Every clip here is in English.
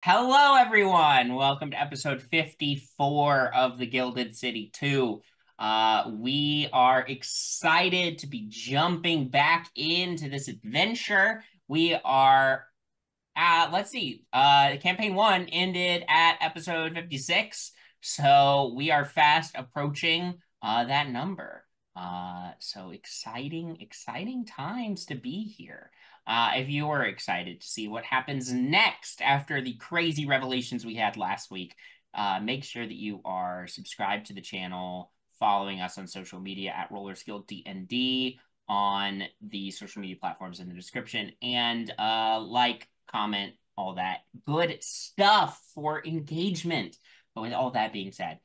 Hello, everyone. Welcome to episode 54 of the Gilded City 2. We are excited to be jumping back into this adventure. We are, let's see, campaign 1 ended at episode 56, so we are fast approaching that number. So exciting times to be here. If you are excited to see what happens next after the crazy revelations we had last week, make sure that you are subscribed to the channel, following us on social media at RollerskillDND on the social media platforms in the description, and like, comment, all that good stuff for engagement. But with all that being said,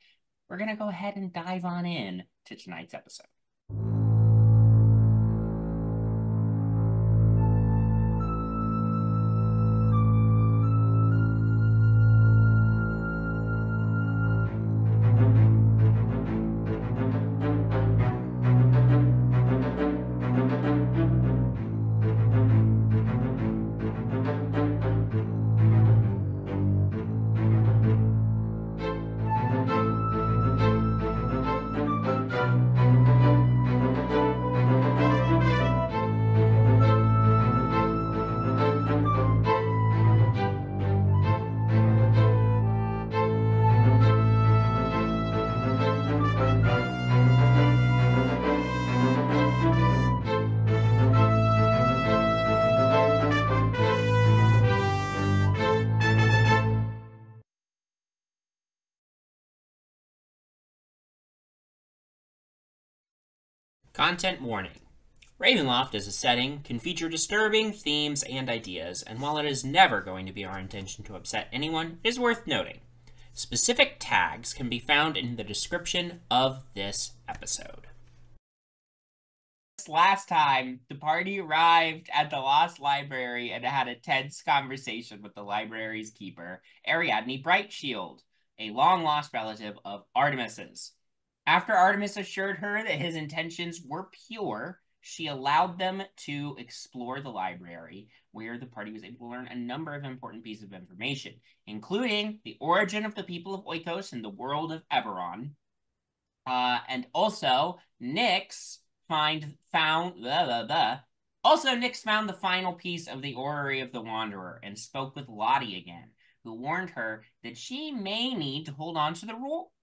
we're going to go ahead and dive on in to tonight's episode. Content warning. Ravenloft as a setting can feature disturbing themes and ideas, and while it is never going to be our intention to upset anyone, it is worth noting. Specific tags can be found in the description of this episode. Last time, the party arrived at the Lost Library and had a tense conversation with the library's keeper, Ariadne Brightshield, a long-lost relative of Artemis's. After Artemis assured her that his intentions were pure, she allowed them to explore the library, where the party was able to learn a number of important pieces of information, including the origin of the people of Oikos and the world of Eberron. And also, Nyx found the final piece of the Orrery of the Wanderer and spoke with Lottie again, who warned her that she may need to hold on to the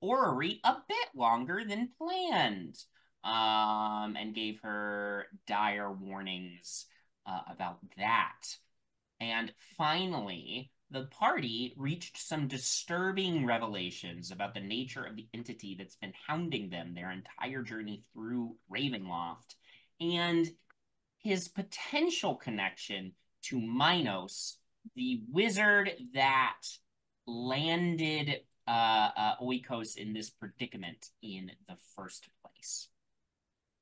orrery a bit longer than planned, and gave her dire warnings about that. And finally, the party reached some disturbing revelations about the nature of the entity that's been hounding them their entire journey through Ravenloft, and his potential connection to Minos, the wizard that landed Oikos in this predicament in the first place.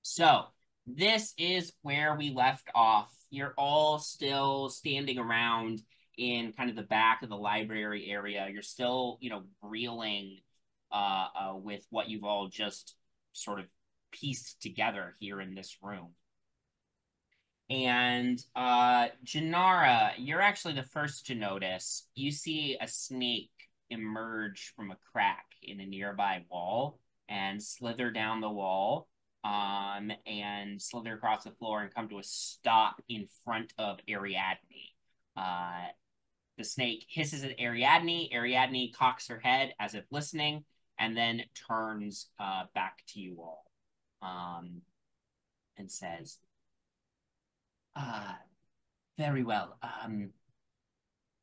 So, this is where we left off. You're all still standing around in kind of the back of the library area. You're still, reeling with what you've all just sort of pieced together here in this room. And Jinarra, you're actually the first to notice. You see a snake emerge from a crack in a nearby wall and slither down the wall, and slither across the floor and come to a stop in front of Ariadne. The snake hisses at Ariadne. Ariadne cocks her head as if listening, and then turns back to you all, and says, very well.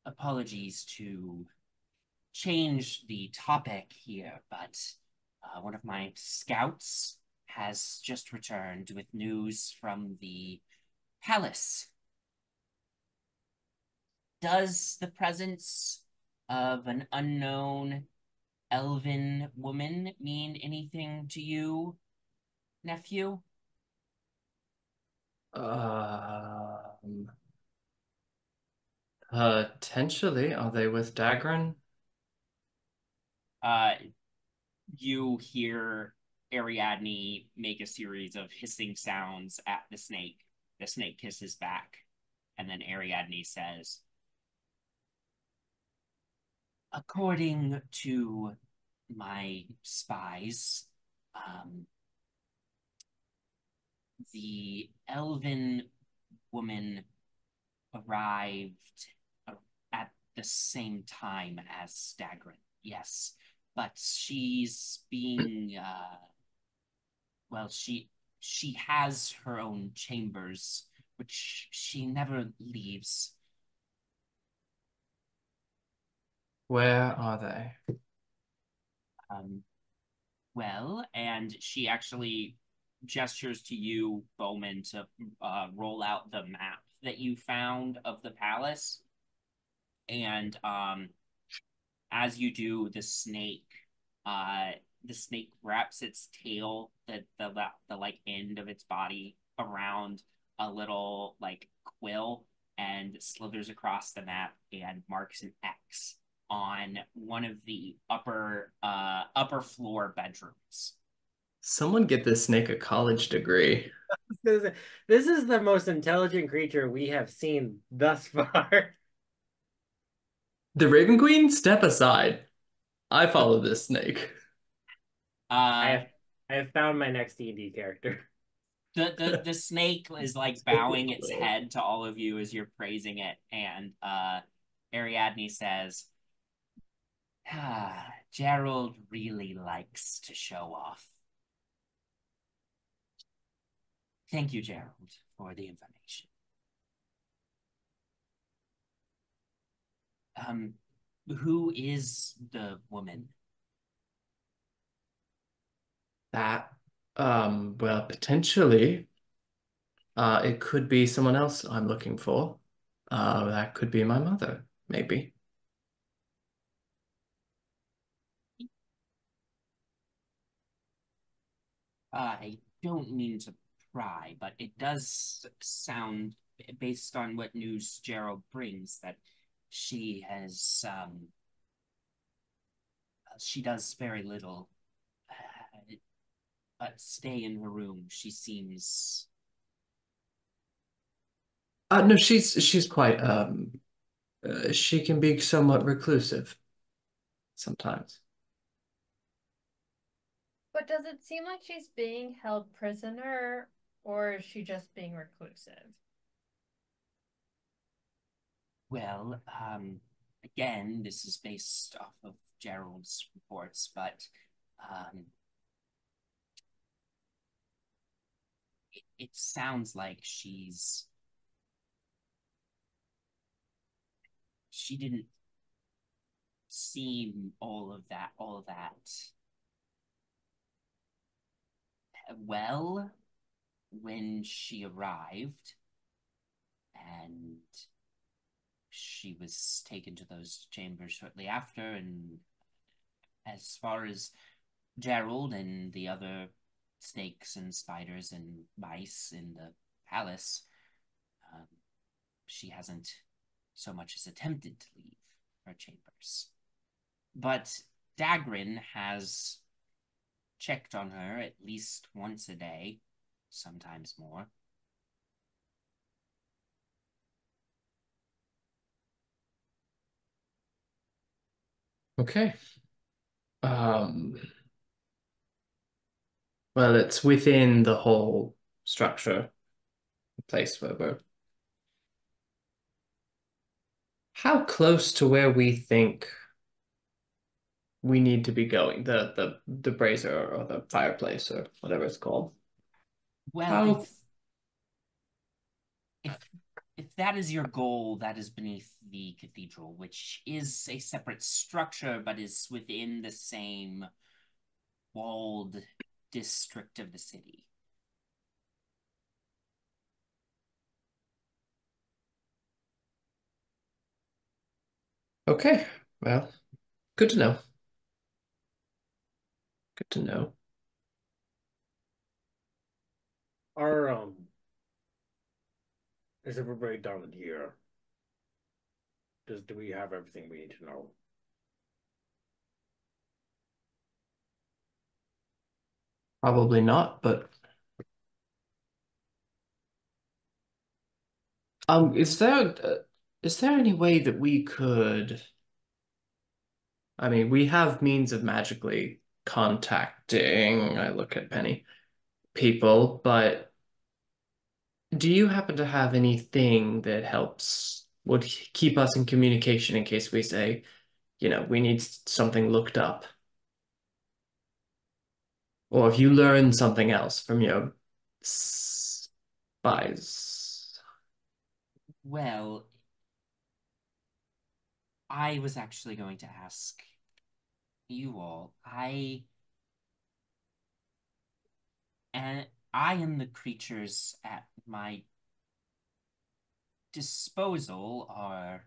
Apologies to change the topic here, but one of my scouts has just returned with news from the palace. Does the presence of an unknown elven woman mean anything to you, nephew? Potentially. Are they with Dagran? You hear Ariadne make a series of hissing sounds at the snake. The snake hisses back, and then Ariadne says, According to my spies, um, the elven woman arrived at the same time as Stagrin. Yes, but she's being well, she has her own chambers, which she never leaves. Where are they? Um, well, and she actually gestures to you, Bowmin, to roll out the map that you found of the palace. And as you do, uh, the snake wraps its tail, the like end of its body around a little like quill and slithers across the map and marks an X on one of the upper floor bedrooms. Someone get this snake a college degree. This is the most intelligent creature we have seen thus far. The Raven Queen, step aside. I follow this snake. I Uh, have I have found my next D&D character. the snake is like bowing its head to all of you as you're praising it, and Ariadne says, Gerald really likes to show off. Thank you, Gerald, for the information. Um, who is the woman? That, well, potentially, it could be someone else I'm looking for. That could be my mother, maybe. I don't mean to pry, but it does sound, based on what news Gerald brings, that she has, she does very little stay in her room. She seems. No, she's quite, she can be somewhat reclusive sometimes. But does it seem like she's being held prisoner, or is she just being reclusive? Well, again, this is based off of Gerald's reports, but um, it sounds like she didn't see all of that well when she arrived, and she was taken to those chambers shortly after. And as far as Gerald and the other snakes and spiders and mice in the palace, um, she hasn't so much as attempted to leave her chambers. But Dagrin has checked on her at least once a day, sometimes more. Okay. Well, it's within the whole structure, place where we're. How close to where we think we need to be going? The brazier or the fireplace or whatever it's called. Well, How if if that is your goal, that is beneath the cathedral, which is a separate structure, but is within the same walled district of the city. Okay. Well, good to know. Good to know. Our is everybody done here? Do we have everything we need to know? Probably not, but is there any way that we could I mean, we have means of magically contacting, I look at Penny, people, but do you happen to have anything that would keep us in communication in case we say, we need something looked up? Or if you learn something else from your spies? Well, I was actually going to ask you all. I and the creatures at my disposal are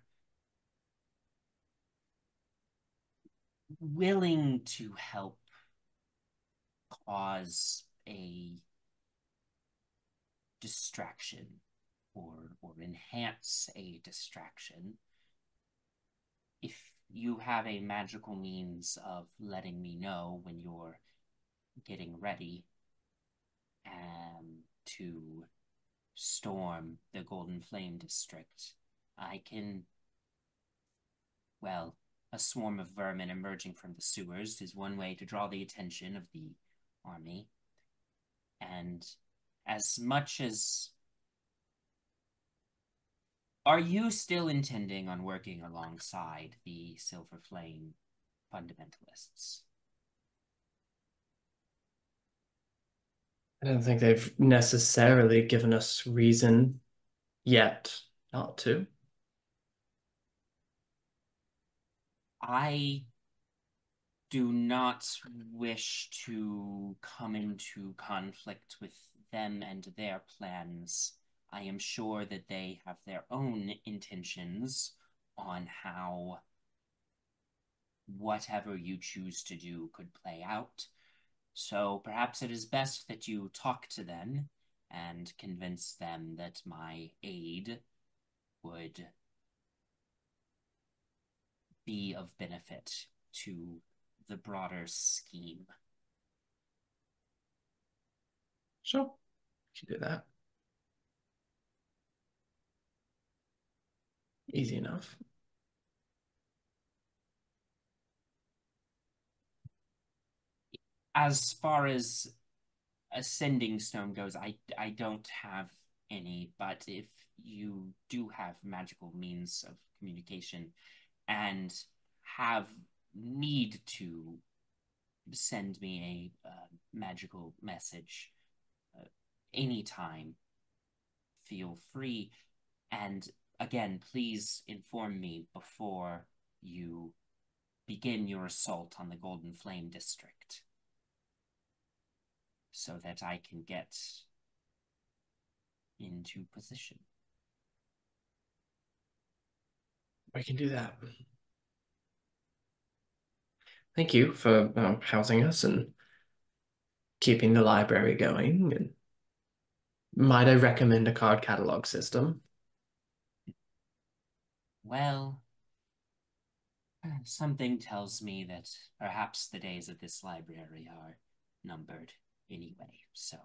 willing to help cause a distraction or enhance a distraction. If you have a magical means of letting me know when you're getting ready to storm the Golden Flame District, I can, well, a swarm of vermin emerging from the sewers is one way to draw the attention of the army. And as much as... Are you still intending on working alongside the Silver Flame fundamentalists? I don't think they've necessarily given us reason yet not to. I do not wish to come into conflict with them and their plans. I am sure that they have their own intentions on how whatever you choose to do could play out. So perhaps it is best that you talk to them and convince them that my aid would be of benefit to the broader scheme. Sure, you can do that. Easy enough. As far as Ascending Stone goes, I don't have any, but if you do have magical means of communication and have need to send me a magical message anytime, feel free. And again, please inform me before you begin your assault on the Golden Flame District, so that I can get into position. We can do that. Thank you for housing us and keeping the library going. And might I recommend a card catalog system? Well, something tells me that perhaps the days of this library are numbered anyway, so.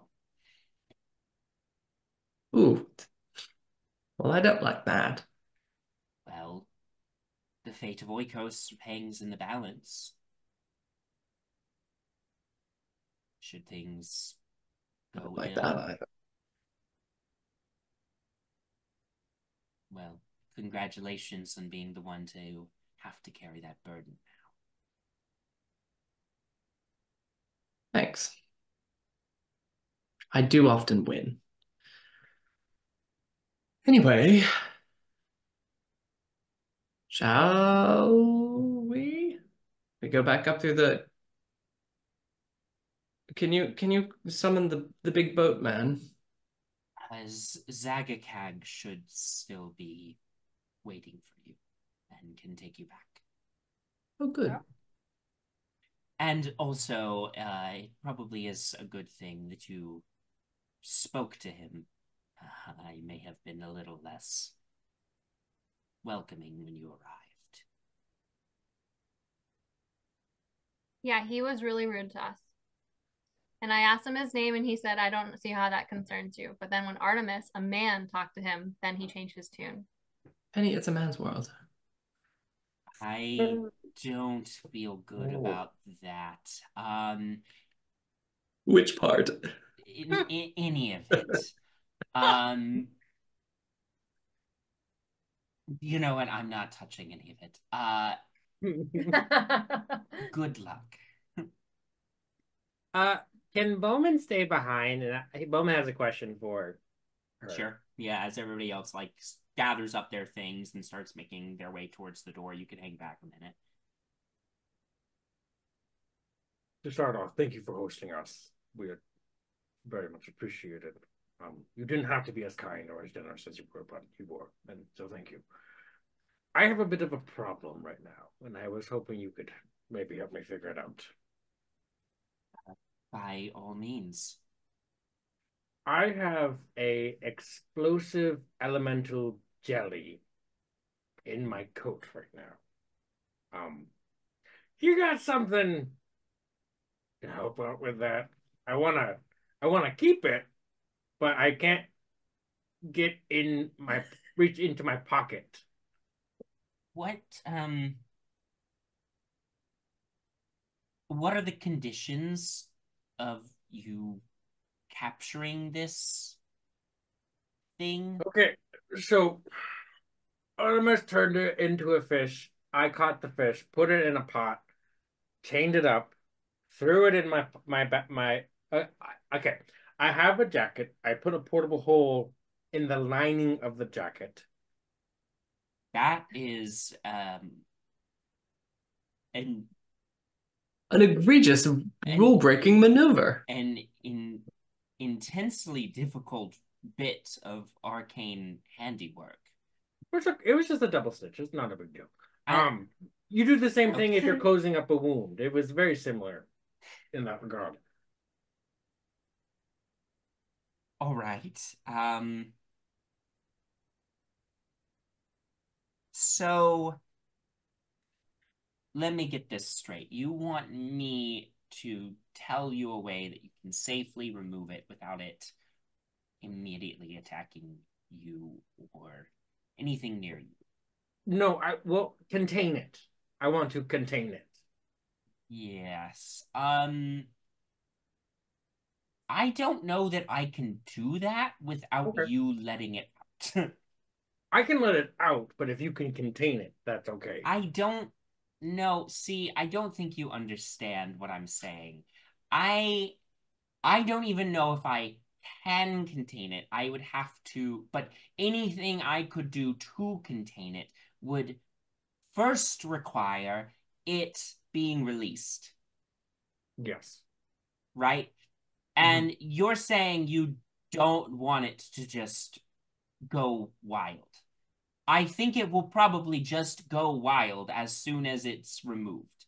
Ooh. Well, I don't like that. Well, the fate of Oikos hangs in the balance. Should things I go don't like ill, that either. well, congratulations on being the one to have to carry that burden now. Thanks. I do often win. Anyway, shall we? We go back up through the... Can you summon the big boat man? As Zagakag should still be waiting for you and can take you back. Oh, good. Yeah. And also, it probably is a good thing that you spoke to him. I may have been a little less welcoming when you arrived. Yeah, he was really rude to us. And I asked him his name and he said, I don't see how that concerns you. But then when Artemis, a man, talked to him, then he changed his tune. Penny, it's a man's world. I don't feel good about that. Which part? In any of it. You know what? I'm not touching any of it. Good luck. Can Bowmin stay behind? And Bowmin has a question for her. Sure. Yeah, as everybody else like gathers up their things and starts making their way towards the door, you can hang back a minute. To start off, thank you for hosting us. We very much appreciate it. You didn't have to be as kind or as generous as you were, but you were, and so thank you. I have a bit of a problem right now, and I was hoping you could maybe help me figure it out. By all means. I have a explosive elemental jelly in my coat right now. You got something to help out with that? I wanna keep it, but I can't reach into my pocket. What are the conditions of you capturing this thing? Okay, so Artemis turned it into a fish. I caught the fish, put it in a pot, chained it up, threw it in okay. I have a jacket. I put a portable hole in the lining of the jacket. That is an egregious rule-breaking maneuver. An intensely difficult bit of arcane handiwork. It was just a double stitch. It's not a big deal. You do the same thing if you're closing up a wound. It was very similar in that regard. All right. So let me get this straight. You want me to tell you a way that you can safely remove it without it immediately attacking you or anything near you? No, I will contain it. I want to contain it. Yes. I don't know that I can do that without you letting it out. I can let it out, but if you can contain it, that's okay. I don't know. See, I don't think you understand what I'm saying. I don't even know if I can contain it. I would have to, but anything I could do to contain it would first require it being released. Yes. Right? And you're saying you don't want it to just go wild. I think it will probably just go wild as soon as it's removed.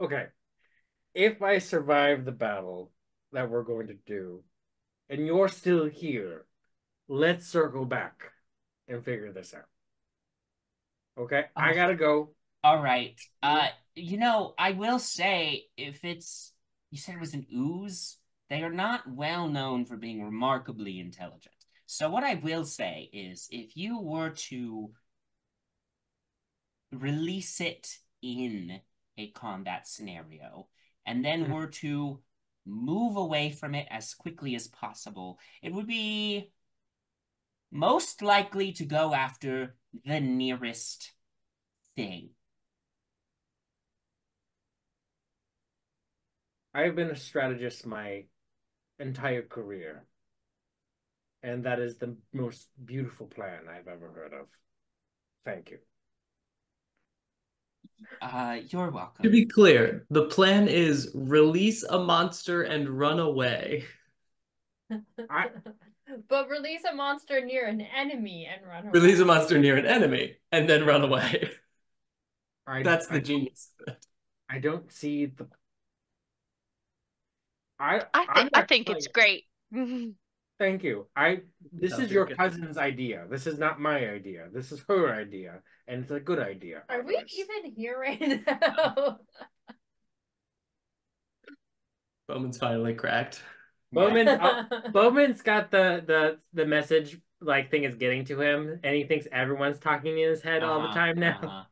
Okay. If I survive the battle that we're going to do, and you're still here, let's circle back and figure this out. Okay? I gotta go. All right. You know, I will say, if it's, you said it was an ooze, they are not well known for being remarkably intelligent. So what I will say is, if you were to release it in a combat scenario, and then were to move away from it as quickly as possible, it would be most likely to go after the nearest thing. I've been a strategist my entire career, and that is the most beautiful plan I've ever heard of. Thank you. You're welcome. To be clear, the plan is release a monster and run away. But release a monster near an enemy and run away. Release a monster near an enemy and then run away. That's the genius. I don't see the. I think it's great. Thank you. This is your cousin's idea. This is not my idea. This is her idea, and it's a good idea. Are we even here right now? Bowman's finally cracked. Bowman's got the message like thing is getting to him, and he thinks everyone's talking in his head all the time now.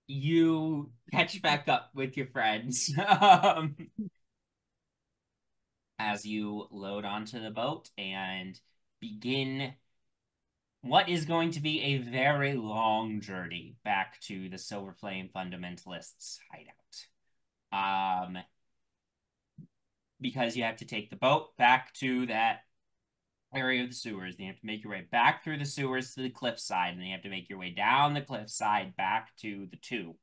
You catch back up with your friends as you load onto the boat and begin what is going to be a very long journey back to the Silver Flame Fundamentalists' hideout. Because you have to take the boat back to that area of the sewers. Then you have to make your way back through the sewers to the cliffside, and then you have to make your way down the cliffside back to the tube.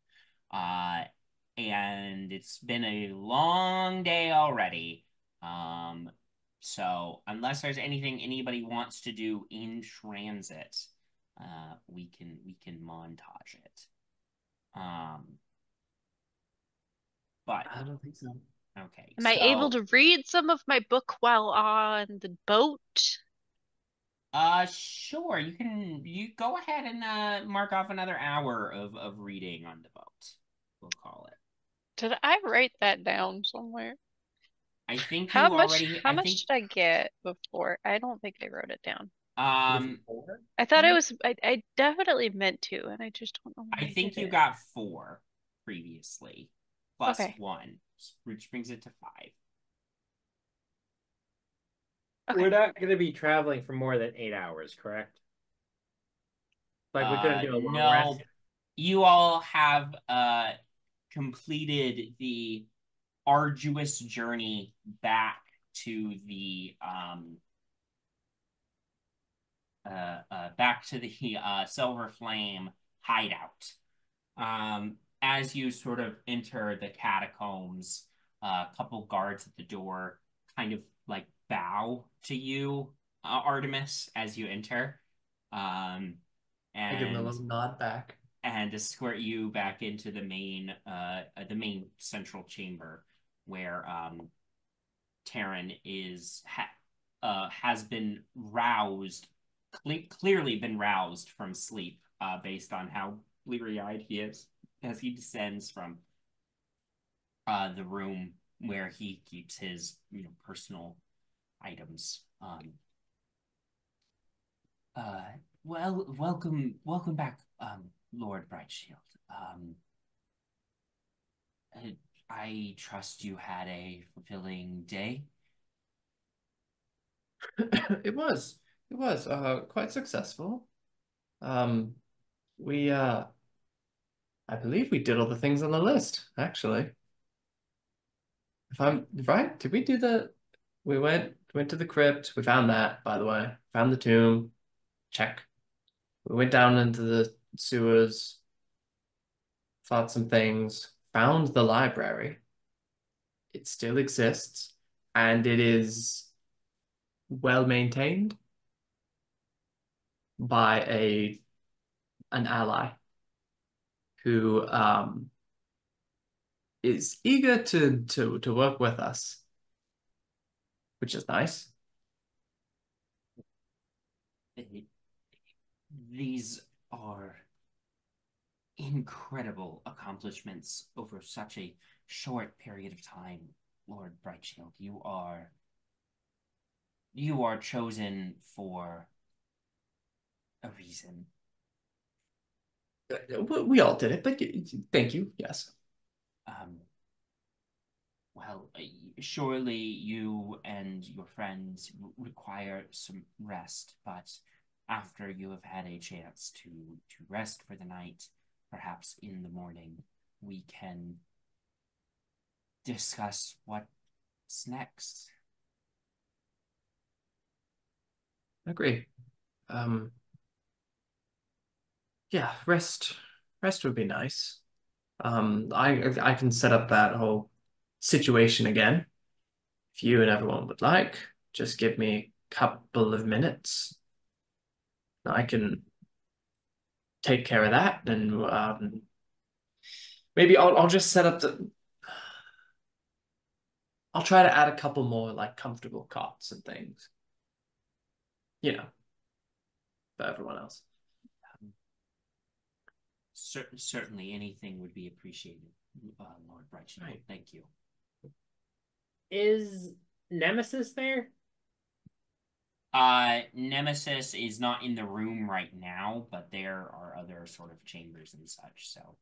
And it's been a long day already. So unless there's anything anybody wants to do in transit, we can montage it. But I don't think so. Okay. Am I able to read some of my book while on the boat? Sure. You go ahead and mark off another hour of reading on the boat. We'll call it. Did I write that down somewhere? I think How you much already how much did I get before? I don't think I wrote it down. I thought I definitely meant to, and I just don't know when I think you did it. got 4 previously, plus Okay. 1, which brings it to 5. We're not going to be traveling for more than 8 hours, correct? Like we couldn't do a long No. rest. You all have completed the arduous journey back to the Silver Flame hideout. As you sort of enter the catacombs, a couple guards at the door kind of like bow to you, Artemis, as you enter. And I give him a little nod back and escort you back into the main central chamber where Taryn has been roused, clearly been roused from sleep, based on how bleary-eyed he is as he descends from the room where he keeps his personal items. Well, welcome back, Lord Brightshield. I trust you had a fulfilling day. It was quite successful. We I believe we did all the things on the list, actually. If I'm right, did we do we went to the crypt, we found that, by the way. Found the tomb. Check. We went down into the sewers, fought some things, found the library. It still exists, and it is well maintained by an ally who is eager to work with us, which is nice. These are incredible accomplishments over such a short period of time, Lord Brightshield. You are chosen for a reason. We all did it, but thank you. Yes. Well, surely you and your friends require some rest, but after you have had a chance to rest for the night, perhaps in the morning, we can discuss what's next. Agree. Yeah, rest would be nice. I can set up that whole situation again. If you and everyone would like, just give me a couple of minutes. I can take care of that, and maybe I'll just set up I'll try to add a couple more like comfortable cots and things. For everyone else. Certainly anything would be appreciated, Lord Brightshield. Right. Thank you. Is Nemesis there? Nemesis is not in the room right now, but there are other sort of chambers and such, so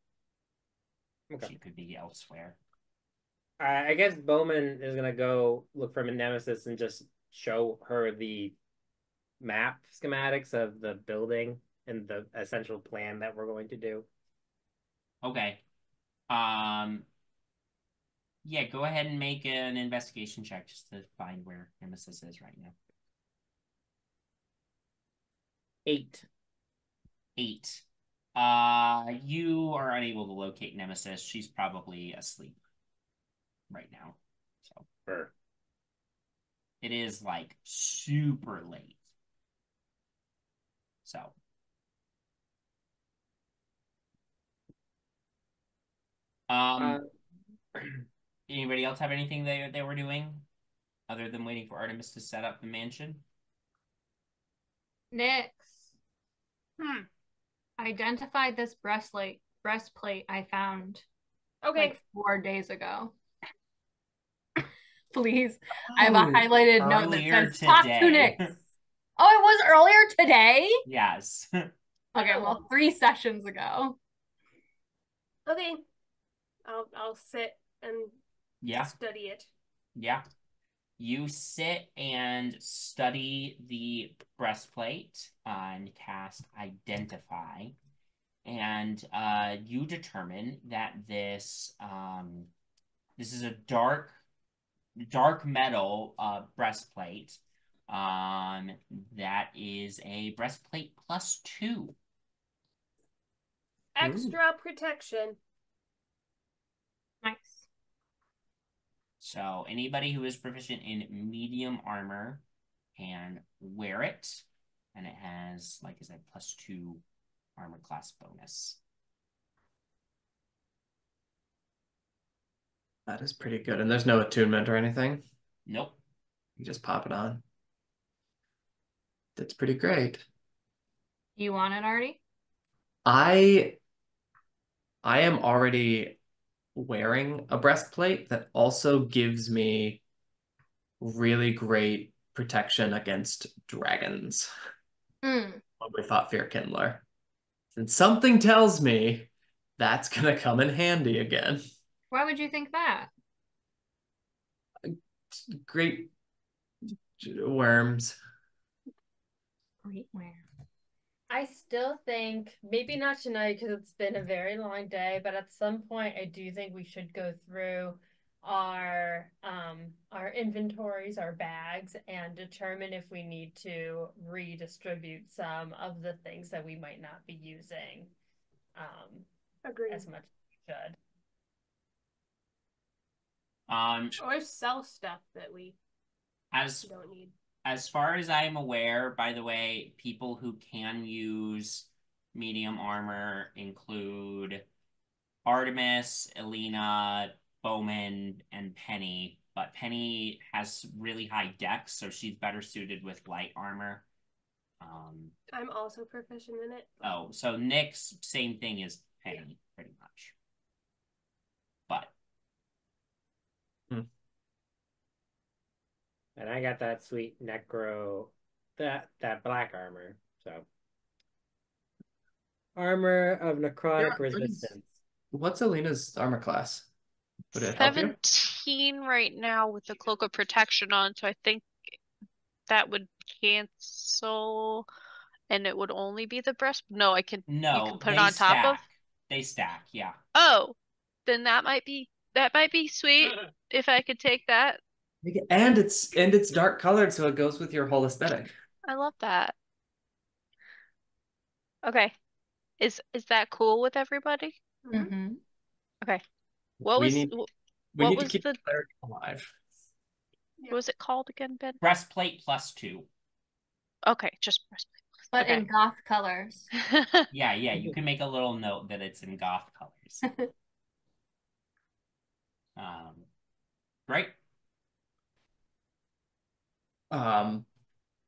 she could be elsewhere. I guess Bowmin is gonna go look for Nemesis and just show her the map schematics of the building and the essential plan that we're going to do. Okay. Yeah, go ahead and make an investigation check just to find where Nemesis is right now. 8. 8. You are unable to locate Nemesis. She's probably asleep right now. So sure. It is like super late. So anybody else have anything they were doing other than waiting for Artemis to set up the mansion? Nyx. Identified this breastplate I found like 4 days ago. Please. I have a highlighted note that says talk to Nyx. Oh, it was earlier today? Yes. Okay, well, 3 sessions ago. Okay. I'll sit and study it. Yeah. You sit and study the breastplate and cast Identify. And you determine that this is a dark metal breastplate. That is a breastplate +2. Extra protection. Nice. So anybody who is proficient in medium armor can wear it, and it has, like I said, +2 armor class bonus. That is pretty good. And there's no attunement or anything? Nope. You just pop it on. That's pretty great. You want it, Artie? I am already wearing a breastplate that also gives me really great protection against dragons. When we fought Fear Kindler. And something tells me that's gonna come in handy again. Why would you think that? Great worms. Great worms. I still think, maybe not tonight because it's been a very long day, but at some point I do think we should go through our inventories, our bags, and determine if we need to redistribute some of the things that we might not be using Agreed. as much as we should. Or sell stuff that we don't need. As far as I am aware, by the way, people who can use medium armor include Artemis, Elina, Bowmin, and Penny. But Penny has really high dex, so she's better suited with light armor. I'm also proficient in it. Oh, so Nyx, same thing as Penny, pretty much. But And I got that sweet necro, that black armor. So armor of necrotic resistance. What's Elina's armor class? Would it help you? 17 right now with the cloak of protection on, so I think that would cancel, and it would only be the breast. No, you can put it on top of. They stack, yeah. Oh, then that might be sweet if I could take that. And it's dark colored, so it goes with your whole aesthetic. I love that. Okay, is that cool with everybody? Mm-hmm. Okay, we need to keep the cleric alive. What was it called again, Ben? Breastplate +2. Okay, just breastplate. But in goth colors. Yeah, you can make a little note that it's in goth colors. Great.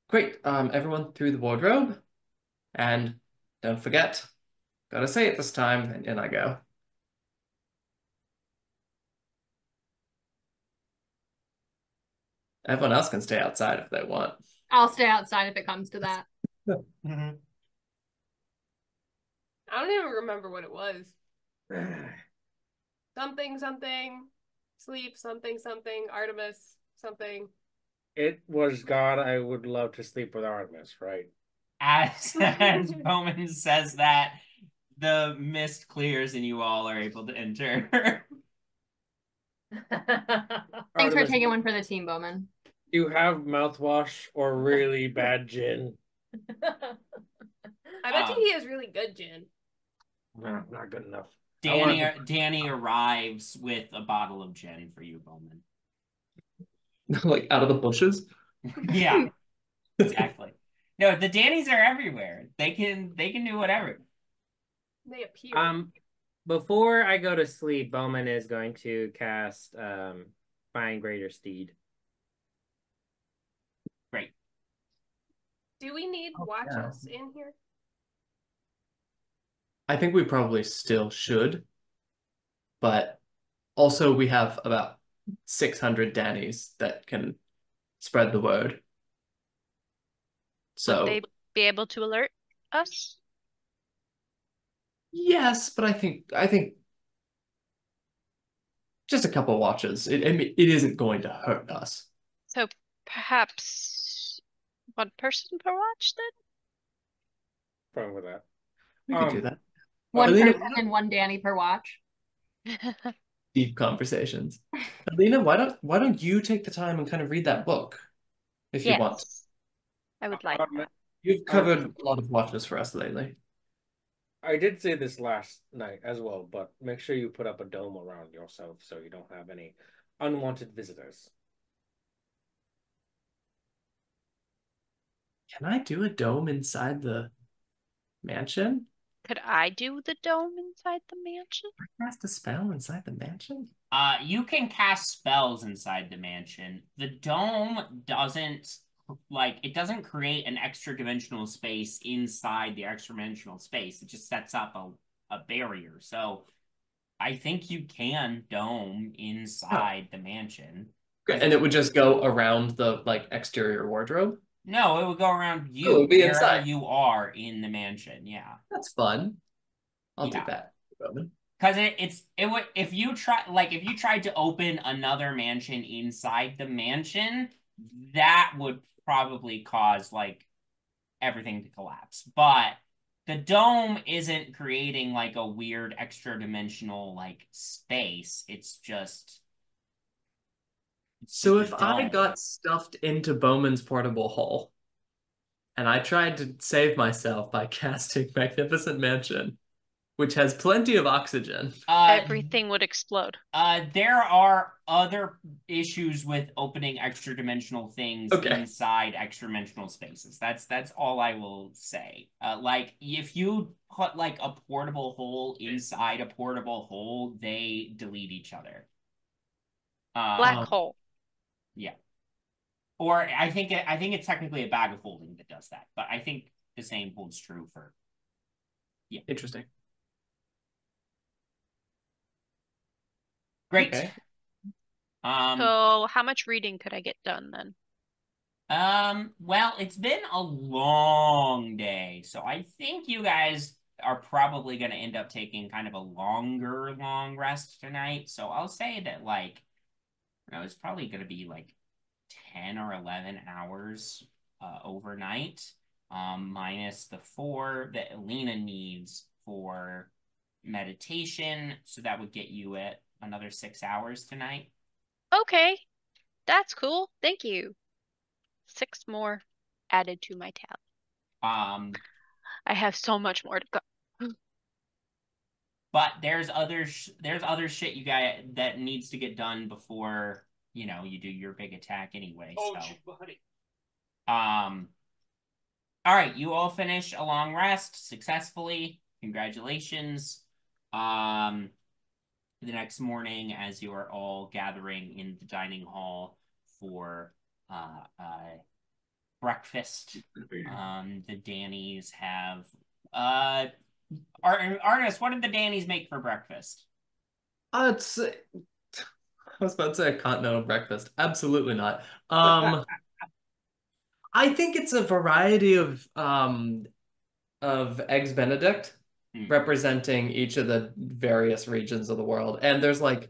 Great. Everyone through the wardrobe. And don't forget, gotta say it this time, and in I go. Everyone else can stay outside if they want. I'll stay outside if it comes to that. I don't even remember what it was. Something, sleep, something, Artemis, something. It was God, I would love to sleep with Artemis, right? As Bowmin says that, the mist clears and you all are able to enter. Thanks for taking one for the team, Bowmin. You have mouthwash or really bad gin? I bet you he has really good gin. No, not good enough. Danny arrives with a bottle of gin for you, Bowmin. Like out of the bushes? Yeah, exactly. No, the Dannies are everywhere. They can do whatever. They appear. Before I go to sleep, Bowmin is going to cast Find Greater Steed. Great. Do we need watches in here? I think we probably still should, but also we have about 600 Dannies that can spread the word. So would they be able to alert us? yes, but I think just a couple watches. It isn't going to hurt us. So perhaps one person per watch then? Fine with that. We could do that. One Elina, person and one Danny per watch. Deep conversations. Elina, why don't you take the time and kind of read that book if you want? I would like that. You've covered a lot of watches for us lately. I did say this last night as well, but make sure you put up a dome around yourself so you don't have any unwanted visitors. Can I do a dome inside the mansion? Could I do the dome inside the mansion? Cast a spell inside the mansion? You can cast spells inside the mansion. The dome doesn't it doesn't create an extra dimensional space inside the extra dimensional space. It just sets up a barrier. So I think you can dome inside the mansion. Okay, and it would just go around the exterior wardrobe? No, it would go around you, it would be wherever inside. you are in the mansion. Yeah, that's fun. I'll do that, Roman. Because it would if you tried to open another mansion inside the mansion, that would probably cause everything to collapse. But the dome isn't creating a weird extra dimensional space. It's just so if I got stuffed into Bowman's portable hull and I tried to save myself by casting Magnificent Mansion, which has plenty of oxygen, everything would explode. There are other issues with opening extra dimensional things inside extra dimensional spaces. That's all I will say. If you put a portable hole inside a portable hole, they delete each other. Black hole. Yeah. Or I think it's technically a bag of holding that does that, but I think the same holds true for. Yeah. Interesting. Great. Okay. So how much reading could I get done then? Well, it's been a long day, so I think you guys are probably going to end up taking kind of a long rest tonight. So I'll say that it's probably going to be 10 or 11 hours overnight, minus the 4 that Elina needs for meditation. So that would get you at another 6 hours tonight. Okay, that's cool. Thank you. 6 more added to my tally. I have so much more to go. But there's other shit you got that needs to get done before you do your big attack anyway. Oh, so, buddy. all right, you all finish a long rest successfully. Congratulations. The next morning, as you are all gathering in the dining hall for breakfast, the Dannies have Artemis, what did the Dannies make for breakfast? I was about to say a continental breakfast. Absolutely not. I think it's a variety of eggs Benedict representing each of the various regions of the world. And there is like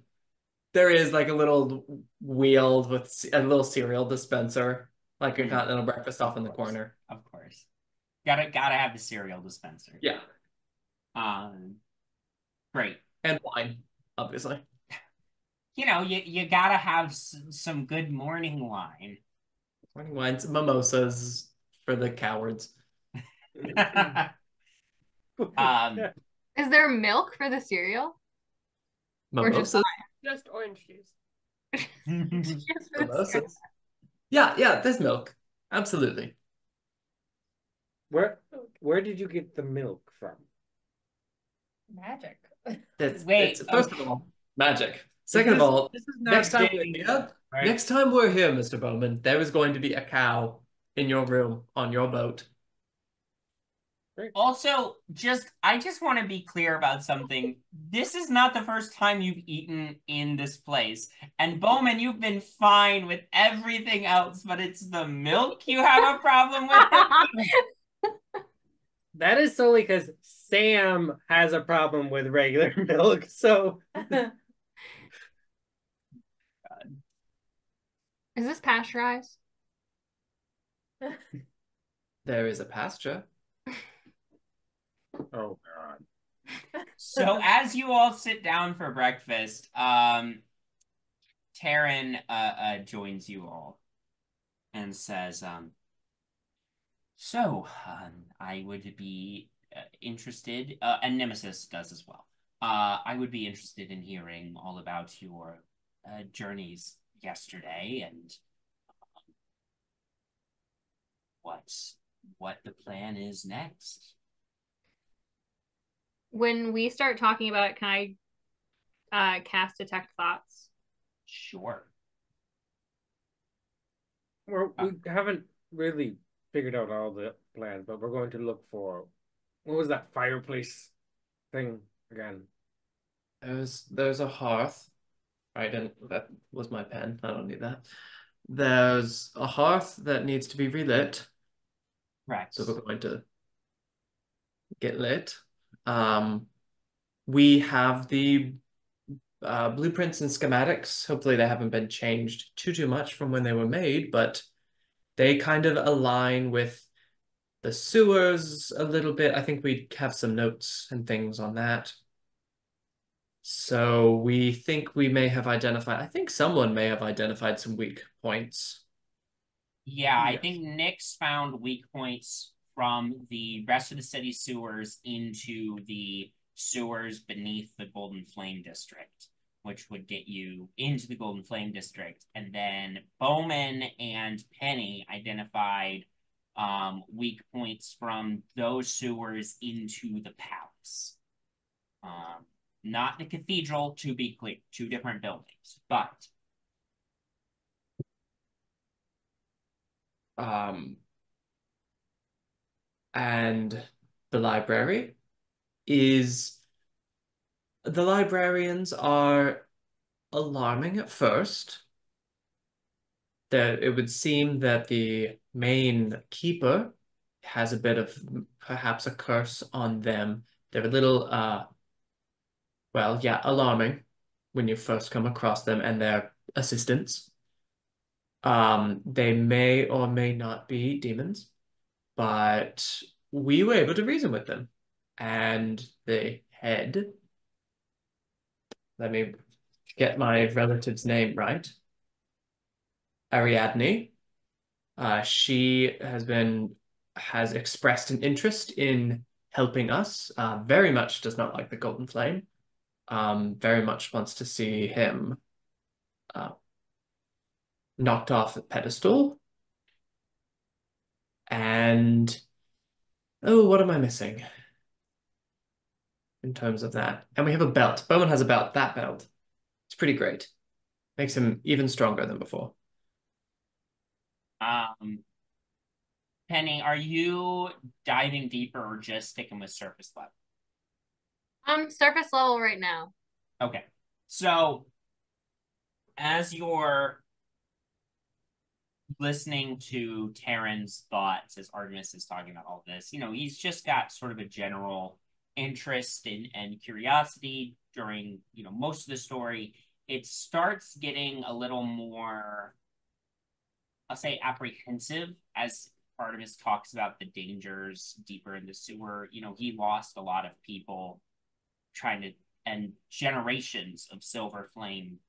a little wheel with a little cereal dispenser, like a continental breakfast off in the corner. Of course. Gotta have the cereal dispenser. Yeah. Great. And wine, obviously. You know, you gotta have some good morning wine. Morning wines, mimosas for the cowards. Is there milk for the cereal? Mimosas? Just orange juice. Mimosas. Yeah, there's milk. Absolutely. Where did you get the milk from? Magic. First of all, magic. Second of all, next time we're here, right? next time we're here, Mr. Bowmin, there is going to be a cow in your room on your boat. Also, I just want to be clear about something. This is not the first time you've eaten in this place. And Bowmin, you've been fine with everything else, but it's the milk you have a problem with. That is solely because Sam has a problem with regular milk, so... Is this pasteurized? There is a pasture. Oh, God. So as you all sit down for breakfast, Taryn joins you all and says, I would be interested, and Nemesis does as well. I would be interested in hearing all about your journeys yesterday and what the plan is next. When we start talking about it, can I cast Detect Thoughts? Sure. We haven't really figured out all the plans, but we're going to look for... What was that fireplace thing again? There's a hearth. That was my pen. I don't need that. There's a hearth that needs to be relit. Right. So we're going to get lit. We have the blueprints and schematics. Hopefully they haven't been changed too much from when they were made, but they kind of align with the sewers a little bit. I think we have some notes and things on that. So we think we may have identified, I think someone may have identified some weak points. Yeah, I think Nyx found weak points from the rest of the city sewers into the sewers beneath the Golden Flame District, which would get you into the Golden Flame District. And then Bowmin and Penny identified weak points from those sewers into the palace. Not the cathedral, to be clear, two different buildings, but and the library is, the librarians are alarming at first. That it would seem that the main keeper has a bit of perhaps a curse on them. They're a little alarming when you first come across them and their assistants. They may or may not be demons, but we were able to reason with them. And the head, let me get my relative's name right, Ariadne, she has expressed an interest in helping us, very much does not like the Golden Flame, very much wants to see him knocked off the pedestal. And what am I missing in terms of that? And we have a belt. Bowmin has a belt. That belt, it's pretty great. Makes him even stronger than before. Penny, are you diving deeper or just sticking with surface level? Surface level right now. Okay. So as you're listening to Taryn's thoughts as Artemis is talking about all this, he's just got sort of a general interest and curiosity during, most of the story. It starts getting a little more, I'll say, apprehensive as Artemis talks about the dangers deeper in the sewer. He lost a lot of people and generations of Silver Flame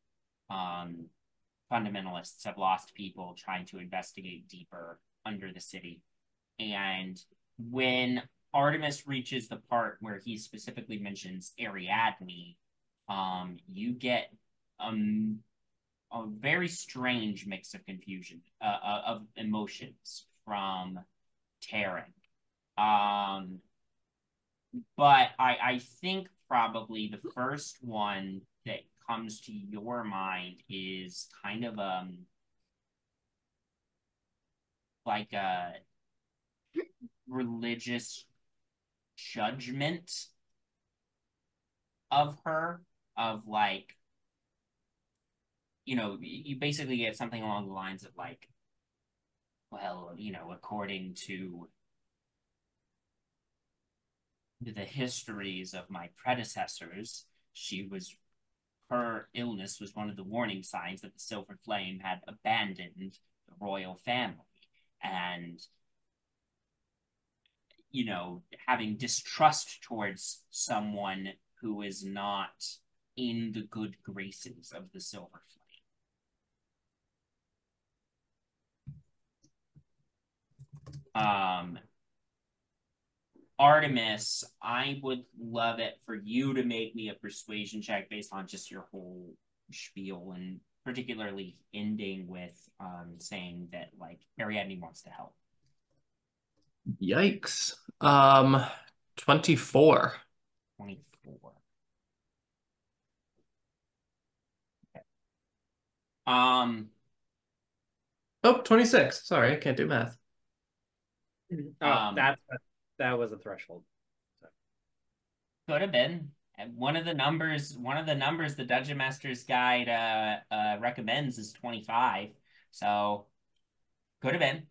fundamentalists have lost people trying to investigate deeper under the city. And when Artemis reaches the part where he specifically mentions Ariadne, you get a very strange mix of confusion, of emotions from Taryn. But I think probably the first one that comes to your mind is kind of like a religious judgment of her, of like, you basically get something along the lines of like, well, according to the histories of my predecessors, her illness was one of the warning signs that the Silver Flame had abandoned the royal family. And, having distrust towards someone who is not in the good graces of the Silver Flame. Artemis, I would love it for you to make me a persuasion check based on just your whole spiel, and particularly ending with saying that like Ariadne wants to help. Yikes. 24. 24. Okay. 26. Sorry, I can't do math. That was a threshold. So. Could have been. And one of the numbers the Dungeon Master's Guide recommends is 25. So could have been.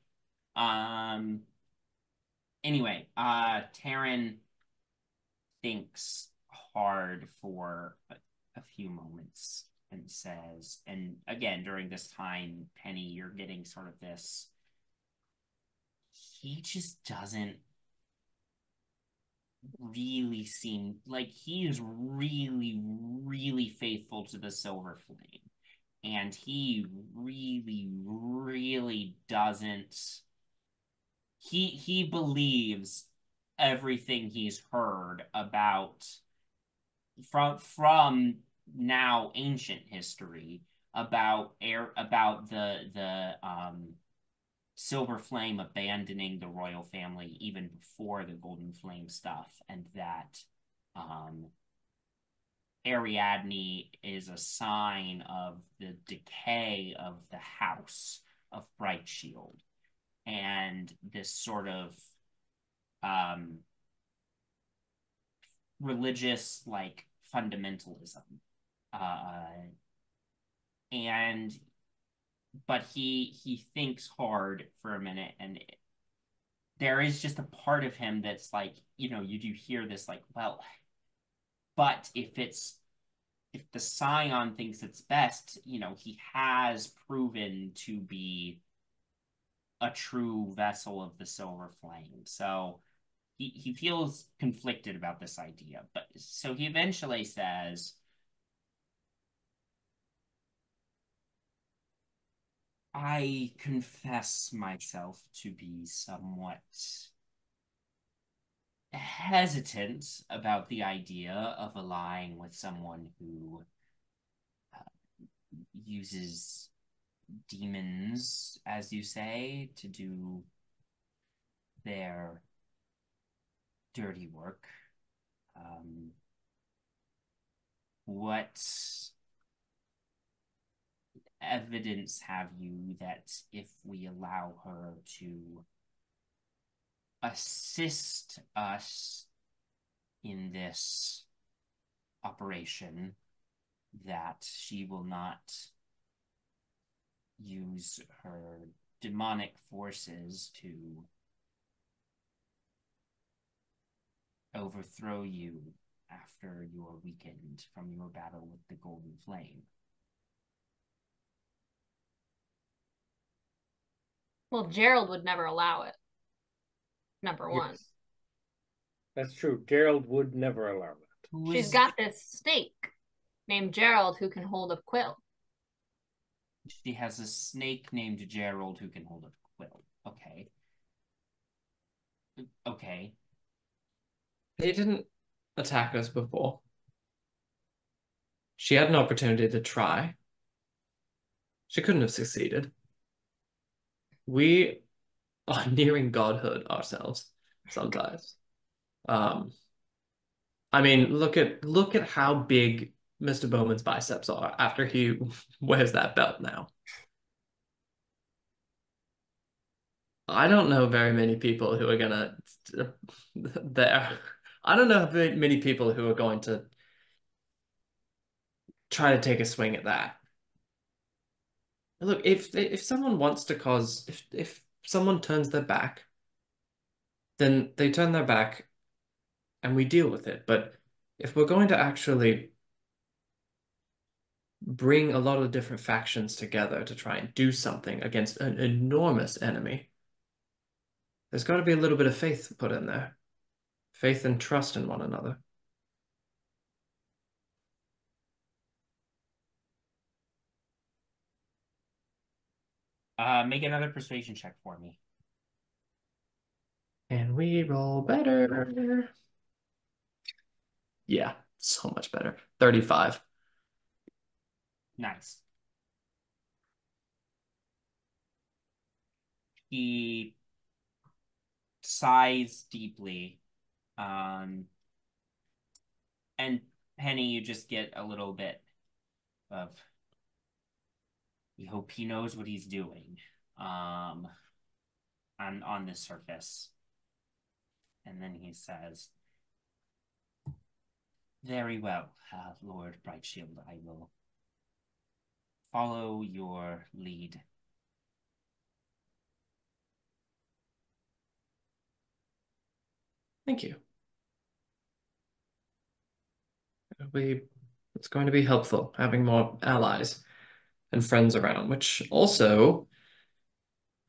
Anyway, Taryn thinks hard for a few moments and says, and again, during this time, Penny, you're getting sort of this, he just doesn't really seem like he is really, really faithful to the Silver Flame. And he really, really doesn't, he believes everything he's heard about from now ancient history about the Silver Flame abandoning the royal family even before the Golden Flame stuff, and that Ariadne is a sign of the decay of the house of Brightshield, and this sort of religious like fundamentalism, but he thinks hard for a minute, and there is just a part of him that's like, you do hear this like, well, but if the Scion thinks it's best, he has proven to be a true vessel of the Silver Flame. So he feels conflicted about this idea. But so he eventually says, I confess myself to be somewhat hesitant about the idea of allying with someone who uses demons, as you say, to do their dirty work. What evidence have you that if we allow her to assist us in this operation, that she will not use her demonic forces to overthrow you after you're weakened from your battle with the Golden Flame. Well, Gerald would never allow it. Number one. Yes. That's true. Gerald would never allow that. She's got this snake named Gerald who can hold a quill. She has a snake named Gerald who can hold a quill. Okay. Okay. He didn't attack us before. She had an opportunity to try. She couldn't have succeeded. We are nearing godhood ourselves sometimes. I mean, look at how big Mr. Bowman's biceps are after he wears that belt now. I don't know very many people who are gonna there. I don't know very many people who are going to try to take a swing at that. Look, if someone wants to cause, if someone turns their back, then they turn their back and we deal with it. But if we're going to actually bring a lot of different factions together to try and do something against an enormous enemy, there's got to be a little bit of faith put in there. Faith and trust in one another. Make another persuasion check for me. And we roll better. Yeah, so much better. 35. Nice. He sighs deeply. And Penny, you just get a little bit of, we hope he knows what he's doing on this surface. And then he says, very well, Lord Brightshield, I will follow your lead. Thank you. It's going to be helpful having more allies and friends around, which also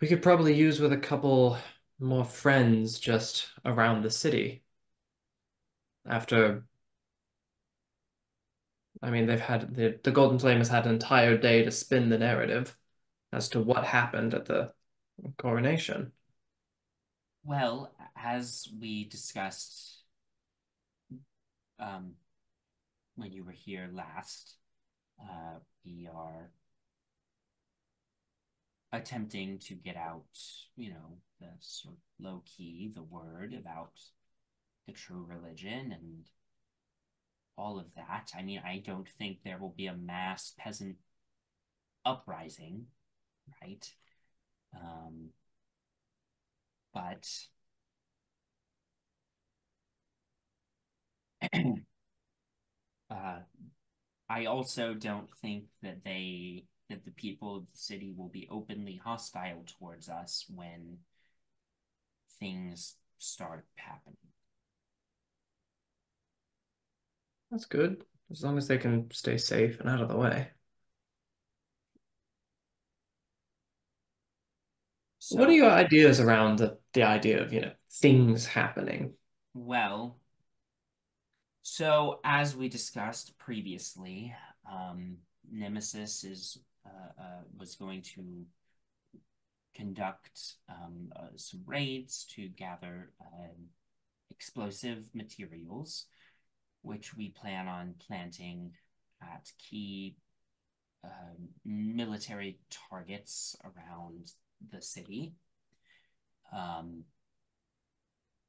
we could probably use with a couple more friends just around the city. After, I mean, they've had the Golden Flame has had an entire day to spin the narrative as to what happened at the coronation. Well, as we discussed when you were here last, we are attempting to get out, the sort of low-key, the word about the true religion and all of that. I mean, I don't think there will be a mass peasant uprising, right? But I also don't think that the people of the city will be openly hostile towards us when things start happening. That's good, as long as they can stay safe and out of the way. So, what are your ideas around the idea of, things happening? Well, so as we discussed previously, Nemesis was going to conduct some raids to gather explosive materials, which we plan on planting at key military targets around the city,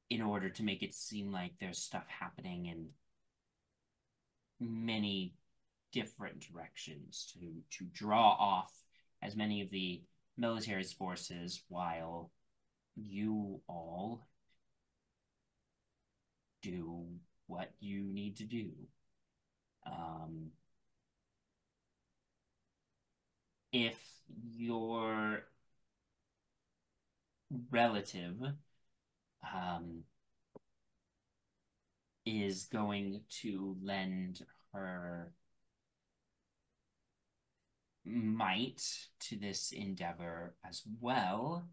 in order to make it seem like there's stuff happening in many different directions to draw off as many of the military's forces while you all do what you need to do. If you're relative is going to lend her might to this endeavor as well.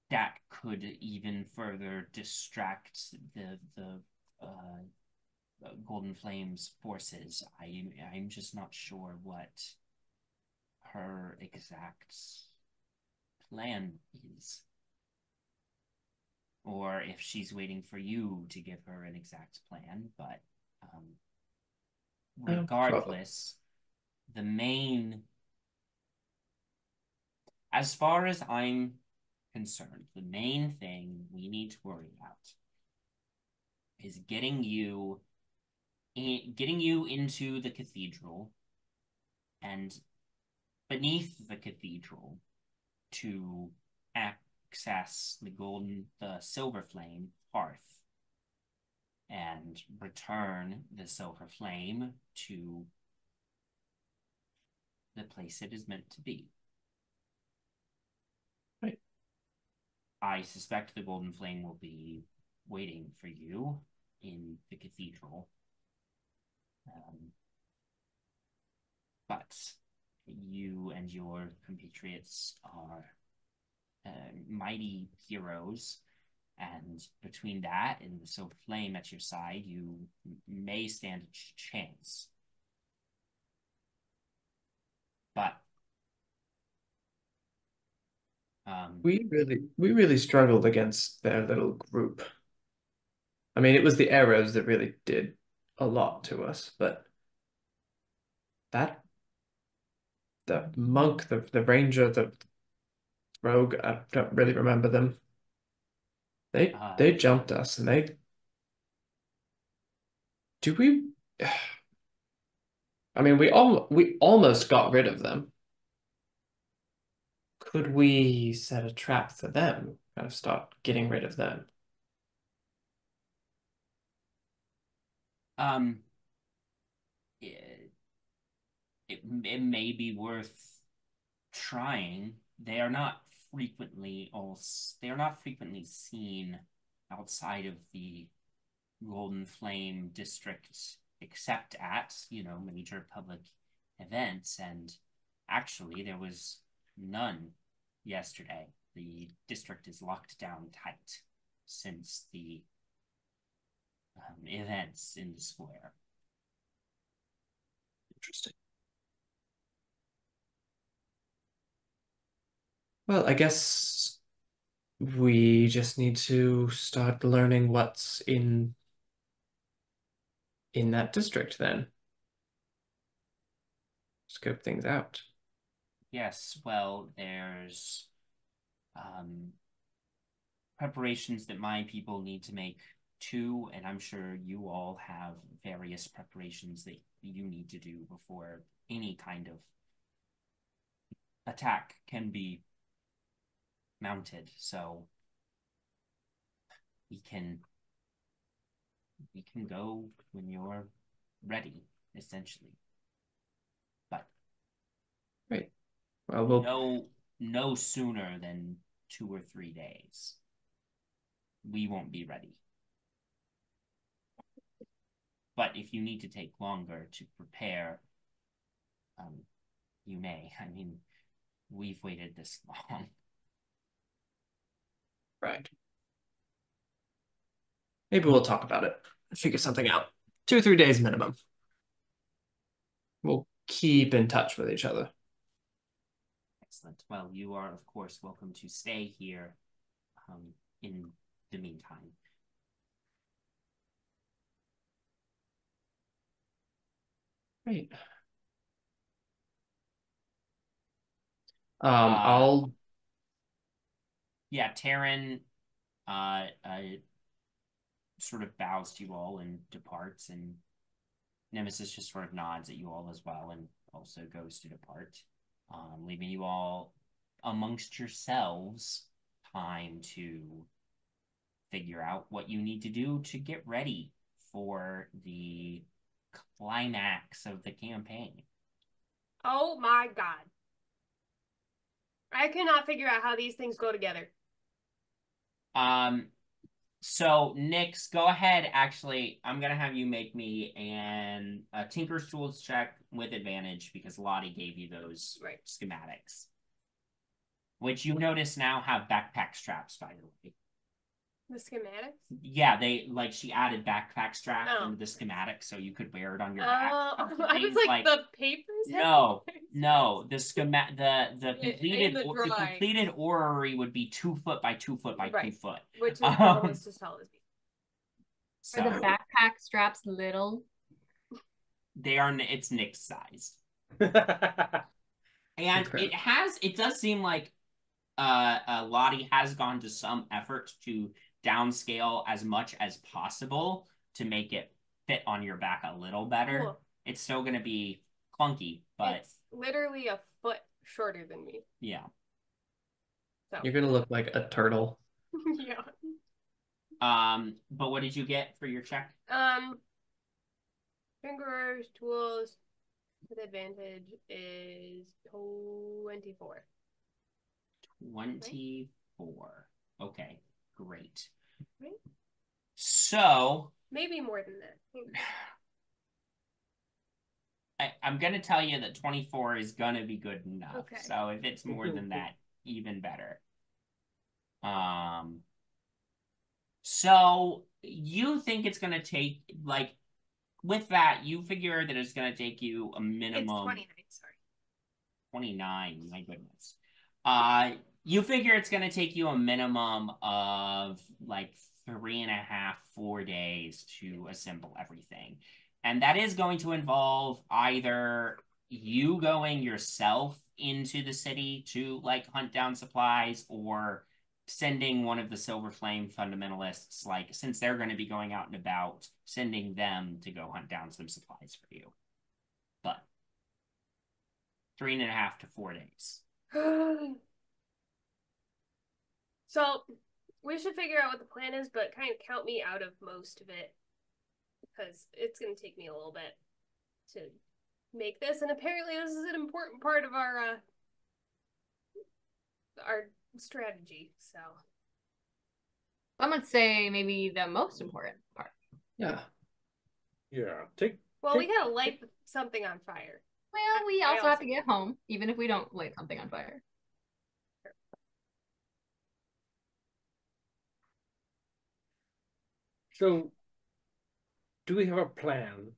That could even further distract the Golden Flame's forces. I'm just not sure what her exact plan is, or if she's waiting for you to give her an exact plan. But regardless, the main, as far as I'm concerned, the main thing we need to worry about is getting you into the cathedral and beneath the cathedral to access the Silver Flame hearth and return the Silver Flame to the place it is meant to be. Right. I suspect the Golden Flame will be waiting for you in the cathedral. But you and your compatriots are mighty heroes, and between that and the Silver Flame at your side, you may stand a chance. But we really struggled against their little group. I mean, it was the arrows that really did a lot to us, but the monk, the ranger, the rogue, I don't really remember them. They jumped us, and I mean, we almost got rid of them. Could we set a trap for them? Kind of start getting rid of them. It may be worth trying. They are not frequently seen outside of the Golden Flame district, except at, major public events. And actually, there was none yesterday. The district is locked down tight since the events in the square. Interesting. Well, I guess we just need to start learning what's in that district then. Scope things out. Yes, well, there's preparations that my people need to make too, and I'm sure you all have various preparations that you need to do before any kind of attack can be mounted. So we can go when you're ready, essentially. But right. Well, we'll no sooner than 2 or 3 days. We won't be ready. But if you need to take longer to prepare, you may. I mean, we've waited this long. Right. Maybe we'll talk about it. Figure something out. 2 or 3 days minimum. We'll keep in touch with each other. Excellent. Well, you are, of course, welcome to stay here in the meantime. Great. I'll... Yeah, Taryn sort of bows to you all and departs, and Nemesis just sort of nods at you all as well and also goes to depart, leaving you all amongst yourselves time to figure out what you need to do to get ready for the climax of the campaign. Oh my god. I cannot figure out how these things go together. So Nyx, go ahead. Actually, I'm gonna have you make me a Tinker's Tools check with advantage because Lottie gave you those schematics, which you notice now have backpack straps, by the way. The schematics? Yeah, she added backpack strap into the schematic so you could wear it on your back. I was like the papers. No, the completed orrery would be 2 foot by 2 foot by 2 foot, which is almost as tall as me. So. Are the backpack straps little? They are. It's Nyx sized, and it does seem like Lottie has gone to some effort to downscale as much as possible to make it fit on your back a little better. Cool. It's still going to be clunky, but it's literally a foot shorter than me. Yeah. So. You're going to look like a turtle. Yeah. But what did you get for your check? Tinker's Tools with advantage is 24. 24. Okay, great. Right? So maybe more than that. I'm gonna tell you that 24 is gonna be good enough. Okay. So if it's more than that, even better. So you think it's gonna take with that, you figure that it's gonna take you a minimum. It's 29, sorry. 29, my goodness. You figure it's going to take you a minimum of 3.5, 4 days to assemble everything. And that is going to involve either you going yourself into the city to hunt down supplies, or sending one of the Silver Flame fundamentalists, since they're going to be going out and about, sending them to go hunt down some supplies for you. But 3.5 to 4 days. So we should figure out what the plan is, but kind of count me out of most of it, because it's going to take me a little bit to make this, and apparently this is an important part of our strategy. So I would say maybe the most important part. Yeah. We gotta light something on fire. Well, we also have to get home, even if we don't light something on fire. So, do we have a plan?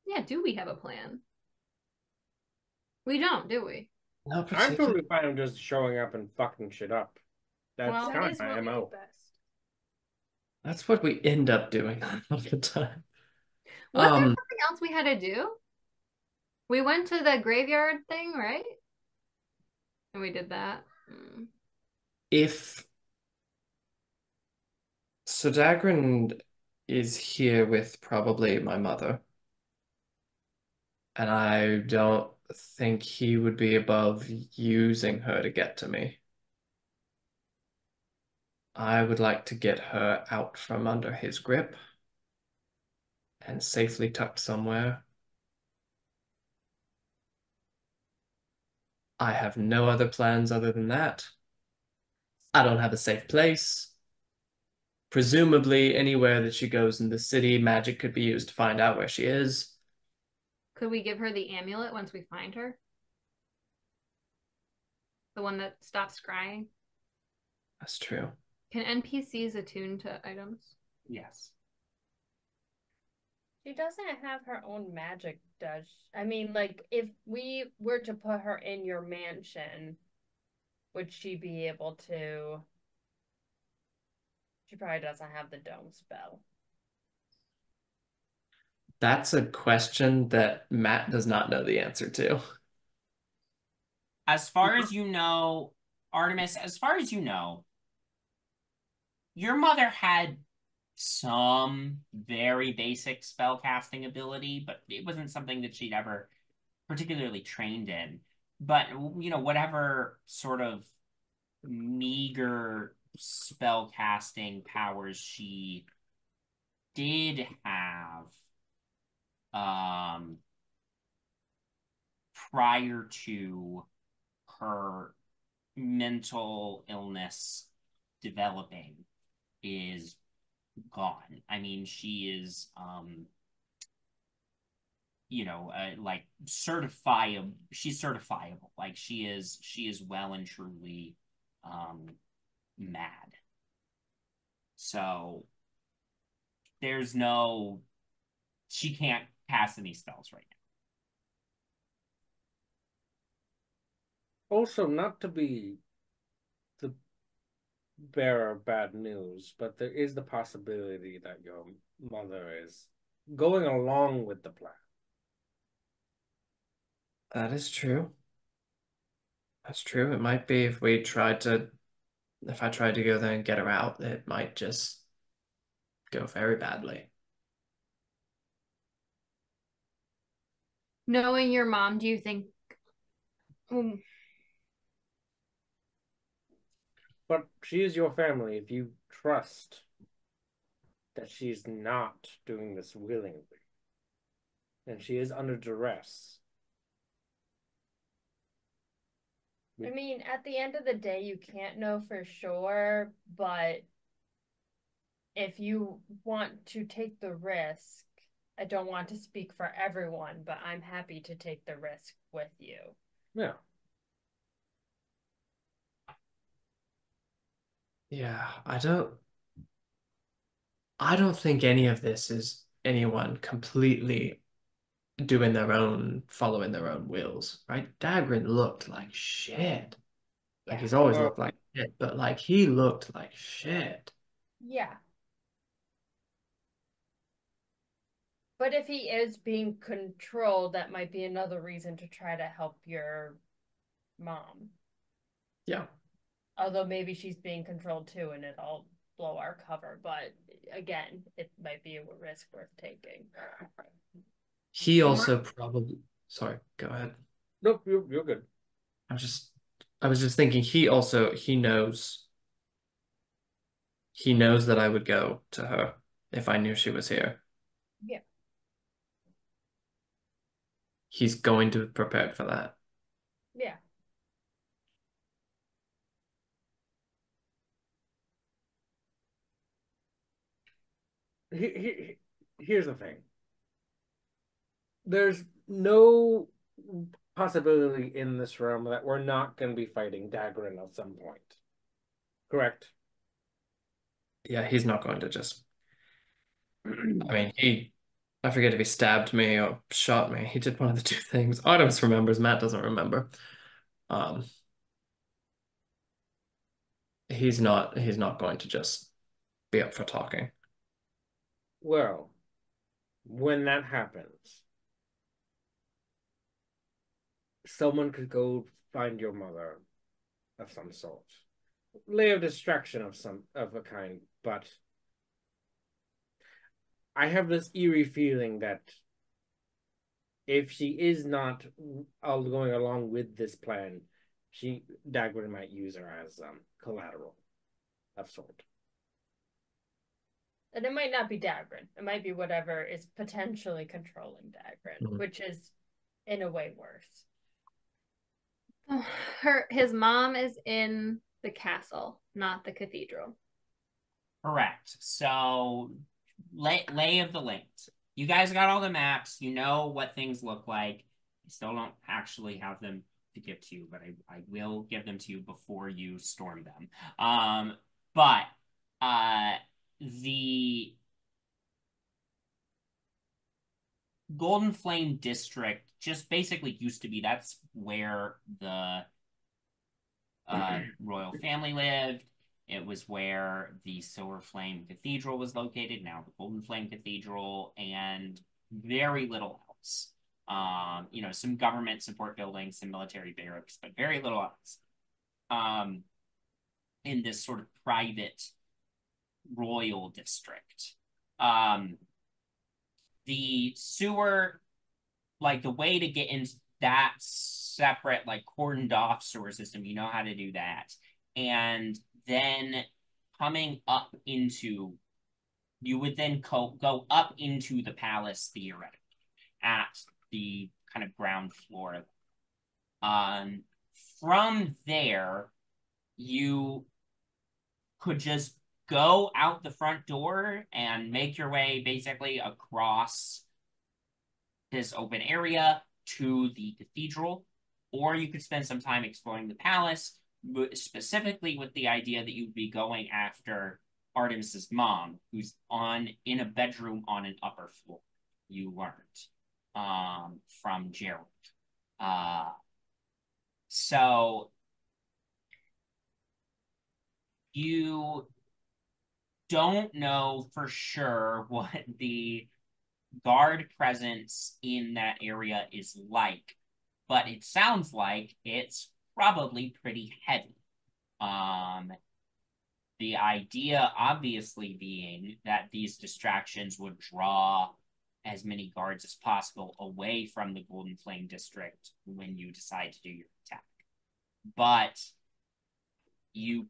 Yeah, do we have a plan? We don't, do we? No, I'm totally fine with just showing up and fucking shit up. That's kind of my MO. That's what we end up doing all the time. Was there something else we had to do? We went to the graveyard thing, right? And we did that. If Dagrin is here with probably my mother, and I don't think he would be above using her to get to me. I would like to get her out from under his grip and safely tucked somewhere. I have no other plans other than that. I don't have a safe place. Presumably, anywhere that she goes in the city, magic could be used to find out where she is. Could we give her the amulet once we find her? The one that stops scrying? That's true. Can NPCs attune to items? Yes. She doesn't have her own magic, does she? I mean, if we were to put her in your mansion, would she be able to? She probably doesn't have the dome spell. That's a question that Matt does not know the answer to. As far as you know, Artemis, as far as you know, your mother had some very basic spell casting ability, but it wasn't something that she'd ever particularly trained in. But, whatever sort of meager spell casting powers she did have, prior to her mental illness developing is gone. I mean, she is, you know, like certifiable. She's certifiable. Like she is well and truly mad. So there's no, she can't cast any spells right now. Also, not to be the bearer of bad news, but there is the possibility that your mother is going along with the plan. That is true. That's true. It might be if I tried to go there and get her out, it might just go very badly. Knowing your mom, do you think... But she is your family. If you trust that she's not doing this willingly, and she is under duress. I mean, at the end of the day, you can't know for sure, but if you want to take the risk, I don't want to speak for everyone, but I'm happy to take the risk with you. Yeah. Yeah, I don't think any of this is anyone completely following their own wills, right? Dagrin looked like shit. Like he's always looked like shit, but like he looked like shit. Yeah. But if he is being controlled, that might be another reason to try to help your mom. Yeah. Although maybe she's being controlled too and it'll blow our cover. But again, it might be a risk worth taking. He also probably... Sorry, go ahead. Nope, you're good. I was just thinking he knows that I would go to her if I knew she was here. Yeah. He's going to be prepared for that. Yeah. Here's the thing. There's no possibility in this realm that we're not going to be fighting Dagrin at some point. Correct? Yeah, he's not going to just... I mean, I forget if he stabbed me or shot me. He did one of the two things. Artemis remembers, Matt doesn't remember. He's not going to just be up for talking. Well, when that happens, someone could go find your mother of some sort. Lay of distraction of a kind, but I have this eerie feeling that if she is not all going along with this plan, Dagrin might use her as collateral of sort. And it might not be Dagrin. It might be whatever is potentially controlling Dagrin, which is in a way worse. His mom is in the castle, not the cathedral. Correct. So, lay of the land. You guys got all the maps. You know what things look like. I still don't actually have them to give to you, but I will give them to you before you storm them. But the Golden Flame District just basically used to be, that's where the royal family lived. It was where the Silver Flame Cathedral was located, now the Golden Flame Cathedral, and very little else. You know, some government support buildings, some military barracks, but very little else. In this sort of private royal district. The sewer, like the way to get into that separate, like cordoned off sewer system, you know how to do that. And then coming up into, you would then go up into the palace theoretically at the kind of ground floor. From there, you could just go out the front door and make your way basically across this open area to the cathedral, or you could spend some time exploring the palace, specifically with the idea that you'd be going after Artemis's mom, who's in a bedroom on an upper floor. You learned from Gerald. So you don't know for sure what the guard presence in that area is like, but it sounds like it's probably pretty heavy. The idea obviously being that these distractions would draw as many guards as possible away from the Golden Flame District when you decide to do your attack. But you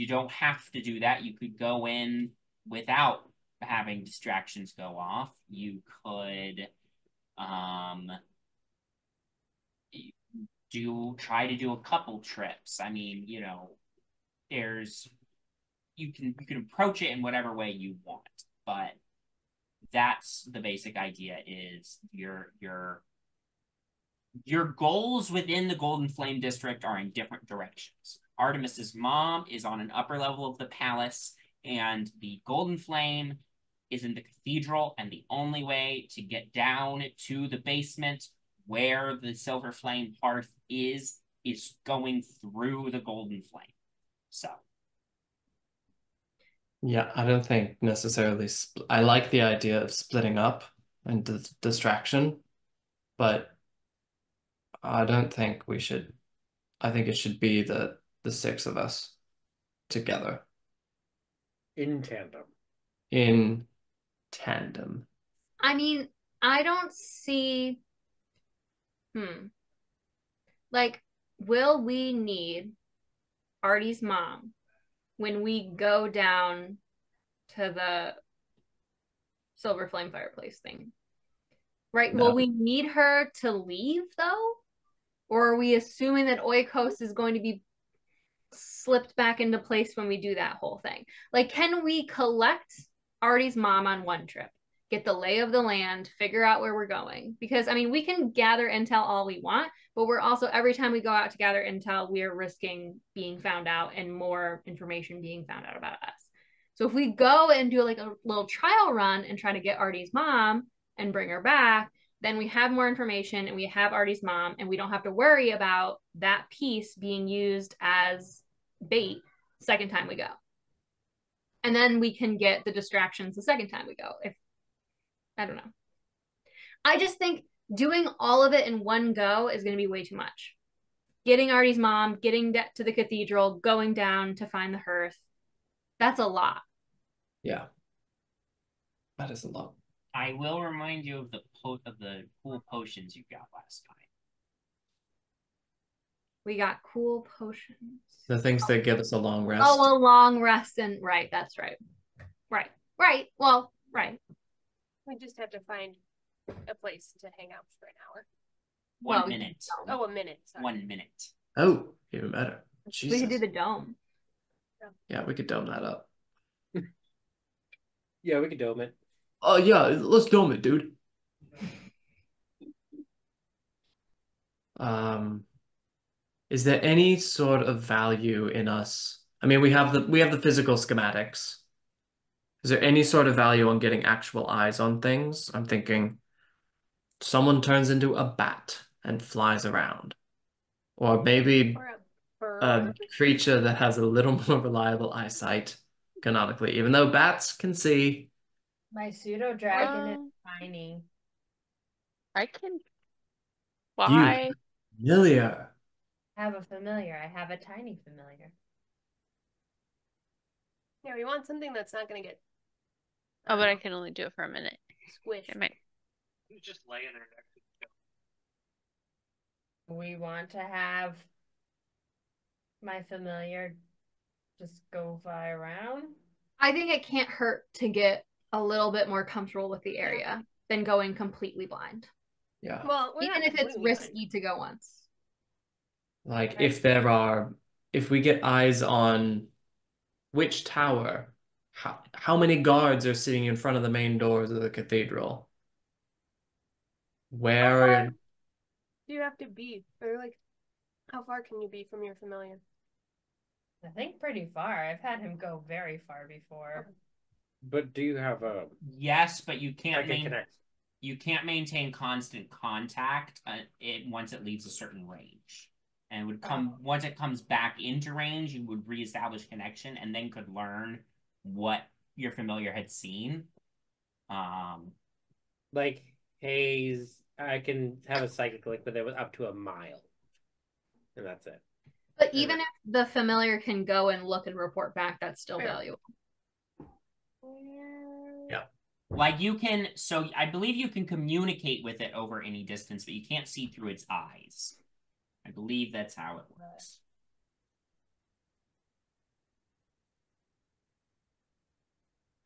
don't have to do that. You could go in without having distractions go off. You could try to do a couple trips. I mean, you know, you can approach it in whatever way you want, but that's the basic idea. Is your goals within the Golden Flame District are in different directions. Artemis's mom is on an upper level of the palace, and the Golden Flame is in the cathedral, and the only way to get down to the basement where the Silver Flame Hearth is going through the Golden Flame. So. Yeah, I don't think necessarily. I like the idea of splitting up and distraction, but I don't think we should. I think it should be the six of us together. In tandem. In tandem. I mean, I don't see. Like, will we need Artie's mom when we go down to the Silver Flame Fireplace thing? Right? No. Will we need her to leave, though? Or are we assuming that Oikos is going to be slipped back into place when we do that whole thing? Like, can we collect Artie's mom on one trip, get the lay of the land, figure out where we're going? Because, I mean, we can gather intel all we want, but we're also, every time we go out to gather intel, we're risking being found out and more information being found out about us. So if we go and do like a little trial run and try to get Artie's mom and bring her back, then we have more information and we have Artie's mom, and we don't have to worry about that piece being used as bait second time we go. And then we can get the distractions the second time we go. I don't know. I just think doing all of it in one go is going to be way too much. Getting Artie's mom, getting to the cathedral, going down to find the hearth. That's a lot. Yeah. That is a lot. I will remind you of the cool potions you got last time. We got cool potions. The things that give us a long rest. Oh, a long rest, and right, that's right. Right. Well, right. We just have to find a place to hang out for an hour. 1 minute. Oh, a minute. Sorry. 1 minute. Oh, even better. Jesus. We could do the dome. Yeah, we could dome that up. Yeah, we could dome it. Oh, yeah, let's dome it, dude. Is there any sort of value in us? I mean, we have the physical schematics. Is there any sort of value on getting actual eyes on things? I'm thinking someone turns into a bat and flies around. Or maybe a creature that has a little more reliable eyesight, canonically, even though bats can see. My pseudo dragon is tiny. I can. Why? Familiar. I have a familiar. I have a tiny familiar. Yeah, we want something that's not going to get. Oh, but I can only do it for a minute. Squish. You just lay in there next to We want to have my familiar just go fly around. I think it can't hurt to get a little bit more comfortable with the area than going completely blind. Yeah. Well, even if it's risky to go once. Like if we get eyes on which tower, how many guards are sitting in front of the main doors of the cathedral? Where do you have to be? Or like, how far can you be from your familiar? I think pretty far. I've had him go very far before. But do you have a Yes, but you can't connect? You can't maintain constant contact once it leaves a certain range. And would once it comes back into range, you would reestablish connection and then could learn what your familiar had seen. Like haze, I can have a psychic link, but it was up to a mile, and that's it. But even if the familiar can go and look and report back, that's still valuable. Yeah. Like you can, so I believe you can communicate with it over any distance, but you can't see through its eyes. I believe that's how it works.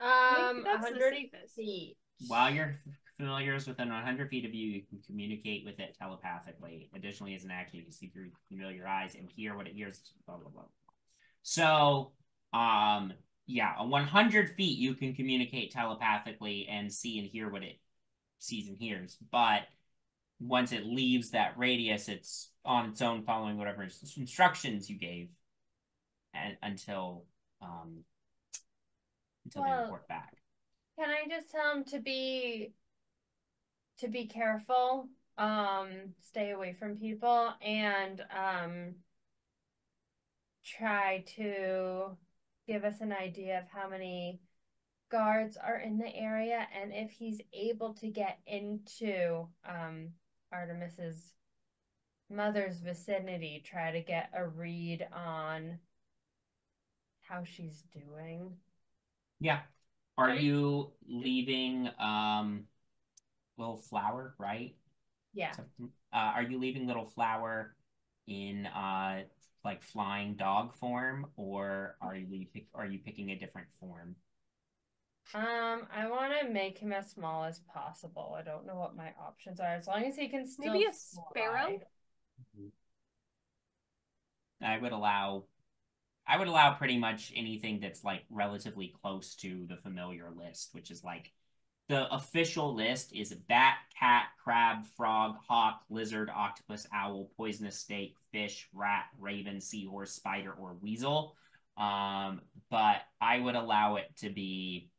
I think that's the 100 safest. feet. While your familiar is within 100 feet of you, you can communicate with it telepathically. Additionally, as an action, you can see through familiar eyes and hear what it hears, blah, blah, blah. So, yeah, 100 feet, you can communicate telepathically and see and hear what it sees and hears. But once it leaves that radius, it's on its own following whatever instructions you gave until they report back. Can I just tell him to be careful, stay away from people, and try to give us an idea of how many guards are in the area, and if he's able to get into Artemis's mother's vicinity, try to get a read on how she's doing. Yeah. Are you leaving Little Flower, right? Yeah. So, are you leaving Little Flower in like flying dog form, or are you picking a different form? I want to make him as small as possible. I don't know what my options are. As long as he can still Maybe a fly. sparrow? I would allow pretty much anything that's like relatively close to the familiar list, which is like the official list is bat, cat, crab, frog, hawk, lizard, octopus, owl, poisonous snake, fish, rat, raven, seahorse, spider, or weasel. But I would allow it to be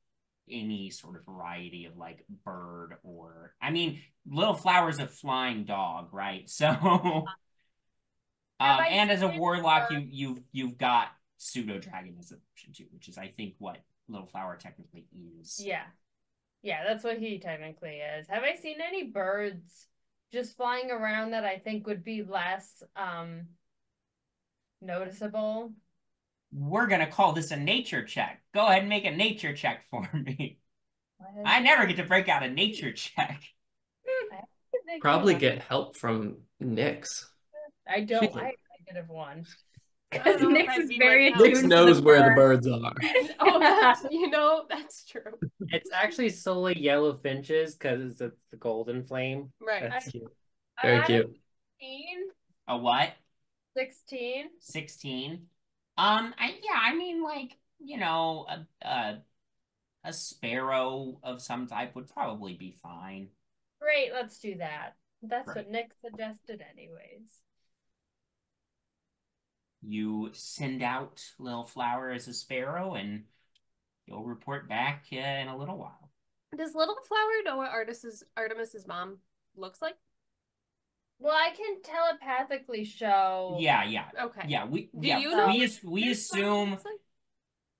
any sort of variety of like bird or, I mean, Little Flower's a flying dog, right? So and as a warlock, you've got pseudo dragon as an option too, which is I think what Little Flower technically is. Yeah. Yeah, that's what he technically is. Have I seen any birds just flying around that I think would be less noticeable? We're gonna call this a nature check. Go ahead and make a nature check for me. I never get to break out a nature check. Probably get help from Nyx. I don't. I could have won. Because Nyx is very Nyx knows where the birds are. Oh, that's true. It's actually solely yellow finches because it's the golden flame. Right. That's cute. Very cute. 16. A what? 16. 16. I mean, like, you know, a sparrow of some type would probably be fine. Great, let's do that. That's what Nick suggested anyways. You send out Little Flower as a sparrow, and you'll report back in a little while. Does Little Flower know what Artemis's mom looks like? Well, I can telepathically show. Yeah. Okay. Yeah, we assume. Like?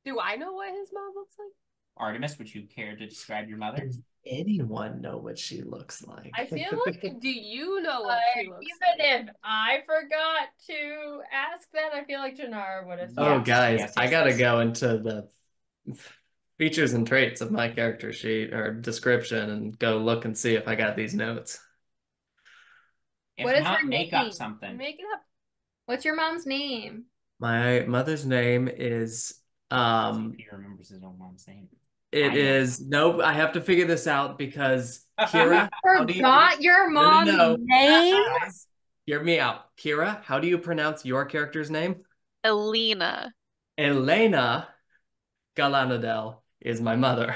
Do I know what his mom looks like? Artemis, would you care to describe your mother? Does anyone know what she looks like? I feel like. Do you know what she looks like? Even if I forgot to ask that, I feel like Jinarra would have. Oh, guys, I gotta go into the features and traits of my character sheet or description and go look and see if I got these notes. If what is not, her make name? up something. Make it up. What's your mom's name? My mother's name is He remembers his own mom's name. Nope, I have to figure this out because Kyra Forgot your mom's name? Hear me out. Kyra, how do you pronounce your character's name? Elina. Elena Galanadel is my mother.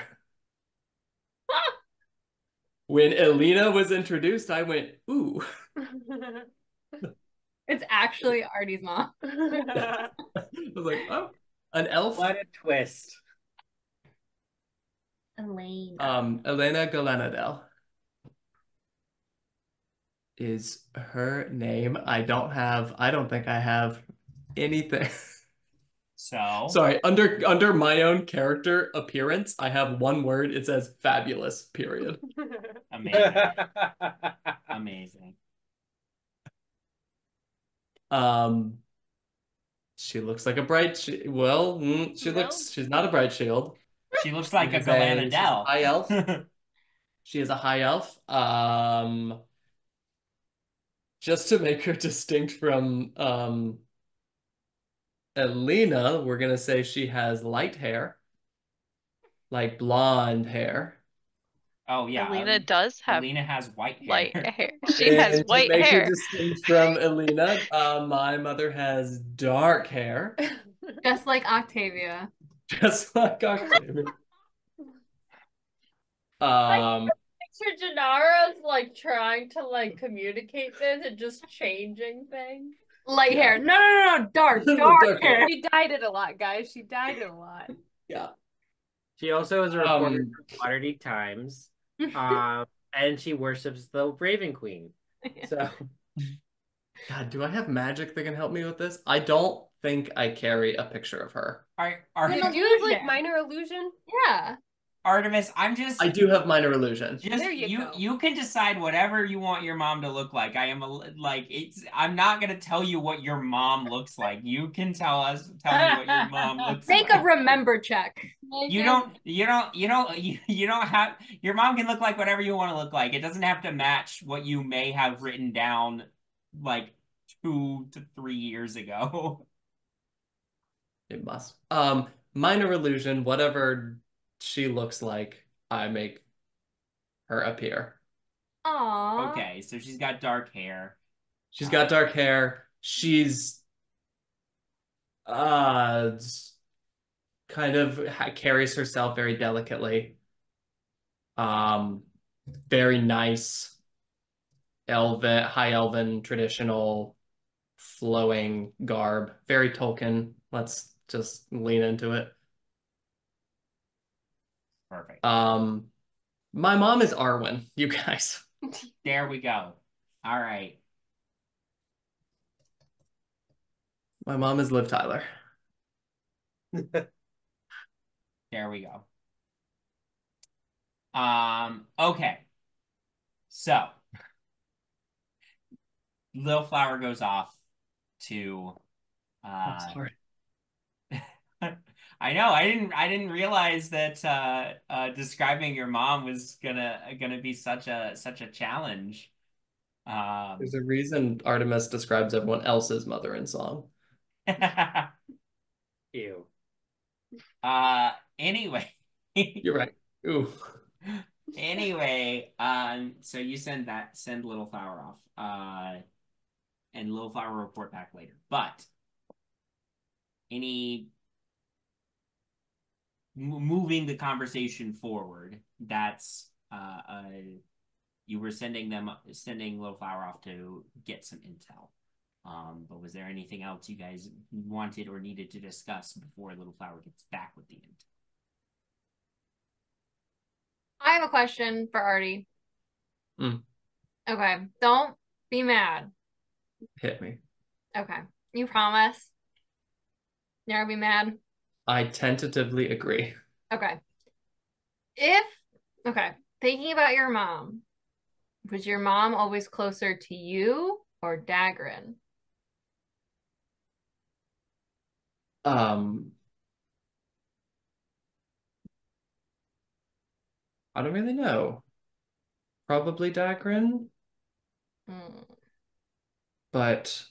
When Elina was introduced, I went, ooh. It's actually Artie's mom. I was like, oh, an elf? What a twist. Elena. Elena Galanadel is her name. I don't think I have anything. So Sorry, under my own character appearance, I have one word. It says fabulous, period. amazing. Amazing. She looks like a bright well, she's not a Brightshield. She looks like a She's a Galanadel. high elf. She is a high elf. Just to make her distinct from Elina, we're gonna say she has light hair, like blonde hair. Oh yeah. Elina does have Elina has white hair. light hair. She has And white to make her hair. distinct from Elina, my mother has dark hair, Just like Octavia. just like Octavia. Picture Jinarra's like trying to like communicate this and just changing things. Light Yeah. hair. No. Dark Dark hair. She dyed it a lot, guys. She dyed it a lot. Yeah. She also is a reporter for Waterdeep Times. And she worships the Raven Queen. So God, do I have magic that can help me with this? I don't think I carry a picture of her. You do like minor illusion? Yeah. Artemis, I do have minor illusion. There you go. You can decide whatever you want your mom to look like. I'm not gonna tell you what your mom looks like. You can tell me what your mom looks Make like. a remember check. You don't have your mom can look like whatever you want to look like. It doesn't have to match what you may have written down like 2 to 3 years ago. It must. Minor illusion, whatever she looks like, I make her appear. Aww. Okay, so she's got dark hair. She's got dark hair. She's kind of carries herself very delicately. Very nice high elven traditional flowing garb. Very Tolkien. Let's just lean into it. Perfect. My mom is Arwen, you guys. There we go. All right. My mom is Liv Tyler. There we go. Okay. So Little Flower goes off to Sorry. I know. I didn't realize that describing your mom was gonna be such a challenge. There's a reason Artemis describes everyone else's mother in song. Ew. Anyway. You're right. Ooh. Anyway, so you send Little Flower off. And Little Flower will report back later. But moving the conversation forward, that's you were sending Little Flower off to get some intel. But was there anything else you guys wanted or needed to discuss before Little Flower gets back with the intel? I have a question for Artie. Mm. Okay, don't be mad. Hit me. Okay, you promise? You're gonna be mad? I tentatively agree. Okay. Thinking about your mom, was your mom always closer to you or Dagrin? I don't really know. Probably Dagrin. But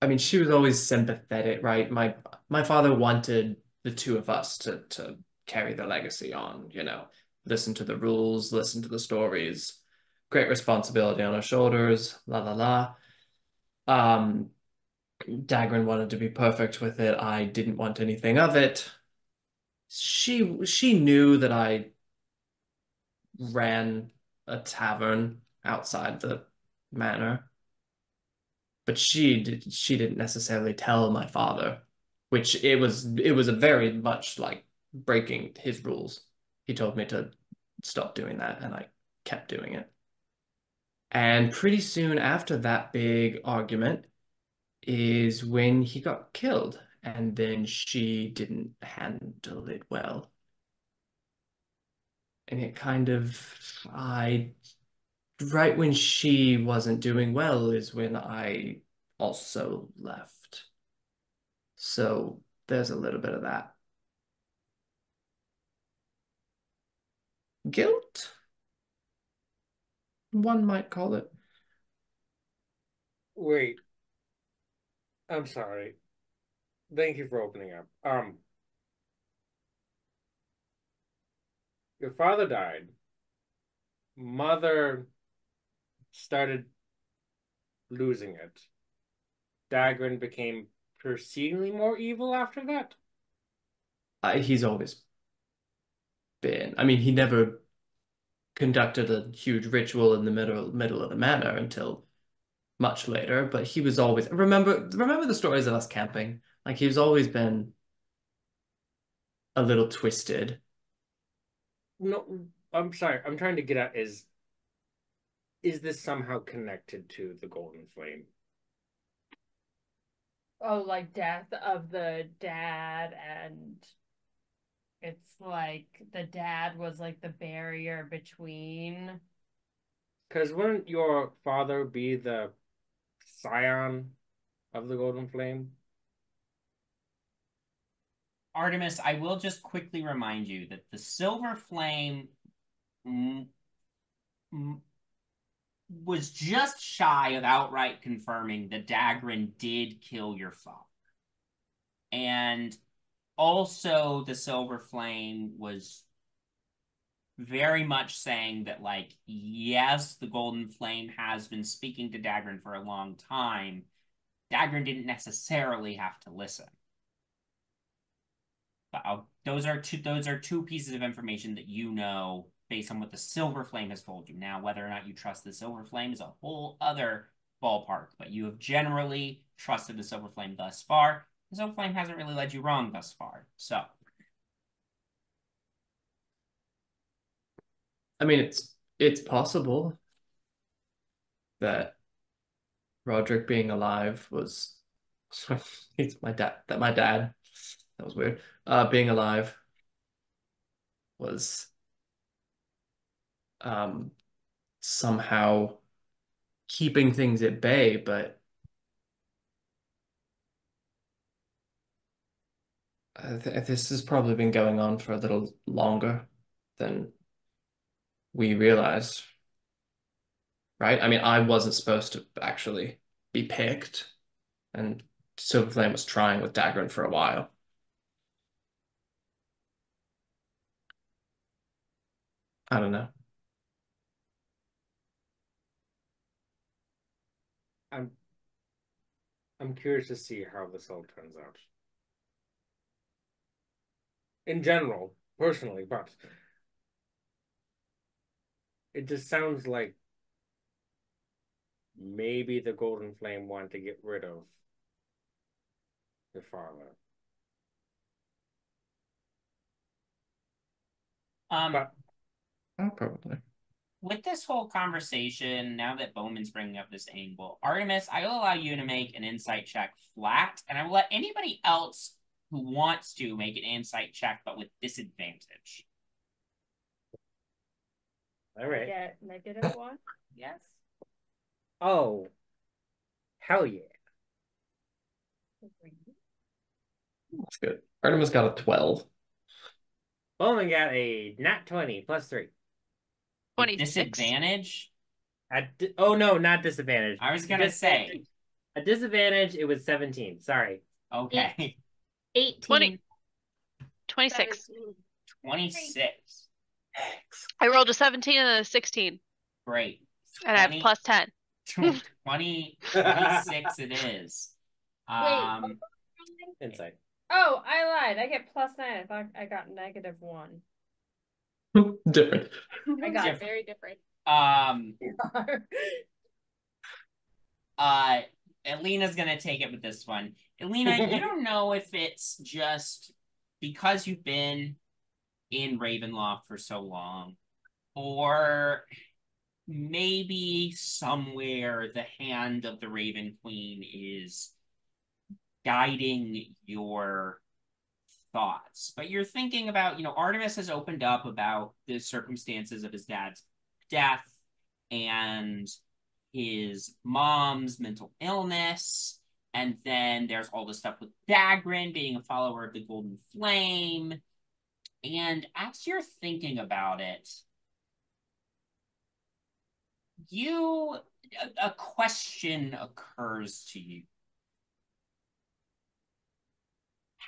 I mean, she was always sympathetic, right? My father wanted the two of us to carry the legacy on, you know. listen to the rules, listen to the stories. Great responsibility on her shoulders, la la la. Dagran wanted to be perfect with it. I didn't want anything of it. She knew that I ran a tavern outside the manor, but she didn't necessarily tell my father, which it was a very much like breaking his rules. He told me to stop doing that, and I kept doing it. And pretty soon after that big argument is when he got killed, and then she didn't handle it well. And it kind of, right when she wasn't doing well is when I also left. So there's a little bit of that. Guilt? One might call it. Wait. I'm sorry. Thank you for opening up. Your father died. Mother started losing it. Dagran became perceivingly more evil after that. He's always been. I mean, he never conducted a huge ritual in the middle of the manor until much later, but he was always remember the stories of us camping. Like he's always been a little twisted. No, I'm sorry. I'm trying to get at is this somehow connected to the Golden Flame? Oh, like death of the dad, and it's like the dad was like the barrier between. Because wouldn't your father be the scion of the Golden Flame? Artemis, I will just quickly remind you that the Silver Flame was just shy of outright confirming that Dagran did kill your father. And also the Silver Flame was very much saying that, like, yes, the Golden Flame has been speaking to Dagran for a long time. Dagran didn't necessarily have to listen. But those are two pieces of information that you know based on what the Silver Flame has told you. Now, whether or not you trust the Silver Flame is a whole other ballpark, but you have generally trusted the Silver Flame thus far. The Silver Flame hasn't really led you wrong thus far, so. I mean, it's possible that Roderick being alive was it's my dad. That my dad, that was weird. Being alive was somehow keeping things at bay, but this has probably been going on for a little longer than we realized, right? I mean, I wasn't supposed to actually be picked, and Silver Flame was trying with Dagran for a while. I don't know. I'm curious to see how this all turns out. In general, personally, but it just sounds like maybe the Golden Flame wanted to get rid of your father. But probably. With this whole conversation, now that Bowman's bringing up this angle, Artemis, I will allow you to make an insight check flat, and I will let anybody else who wants to make an insight check, but with disadvantage. All right. Get -1? Yes. Oh, hell yeah. That's good. Artemis got a 12. Bowman got a nat 20 plus 3. 26. Disadvantage? Oh, no, not disadvantage. I was going to say. A disadvantage, it was 17. Sorry. Okay. 18. 20. 26. 17. 26. I rolled a 17 and a 16. Great. And I have plus 10. 26 it is. Insight. Oh, I lied. I get +9. I thought I got -1. Different. I got very different. Elina's gonna take it with this one. Elina, you don't know if it's just because you've been in Ravenloft for so long, or maybe somewhere the hand of the Raven Queen is guiding your thoughts. But you're thinking about, Artemis has opened up about the circumstances of his dad's death and his mom's mental illness. And then there's all the stuff with Dagrin being a follower of the Golden Flame. And as you're thinking about it, a question occurs to you.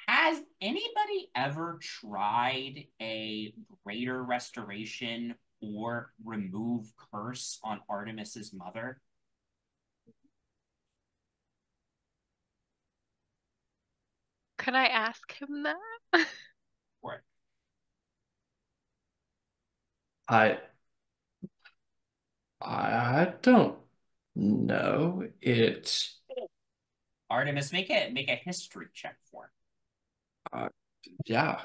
Has anybody ever tried a greater restoration or remove curse on Artemis's mother? Can I ask him that? What? I don't know. Artemis, make a history check for him. Yeah.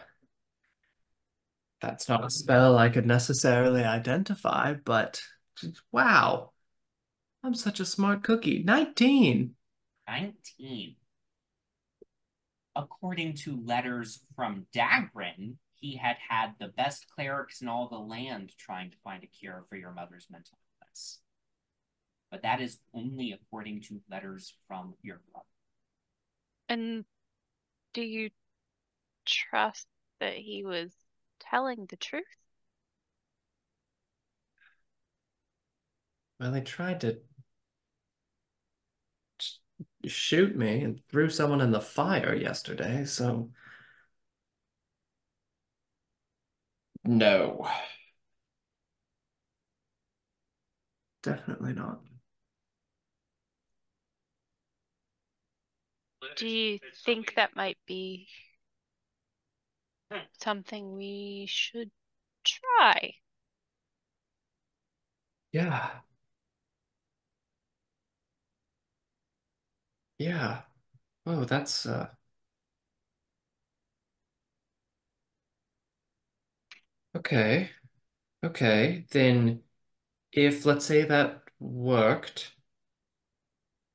That's not a spell I could necessarily identify, but wow. I'm such a smart cookie. 19. 19. According to letters from Dagrin, he had the best clerics in all the land trying to find a cure for your mother's mental illness. But that is only according to letters from your brother. And do you trust that he was telling the truth? Well, he tried to shoot me and threw someone in the fire yesterday, so no. Definitely not. Do you think that might be something we should try? Yeah. Yeah. Oh, that's okay. Okay, then if let's say that worked,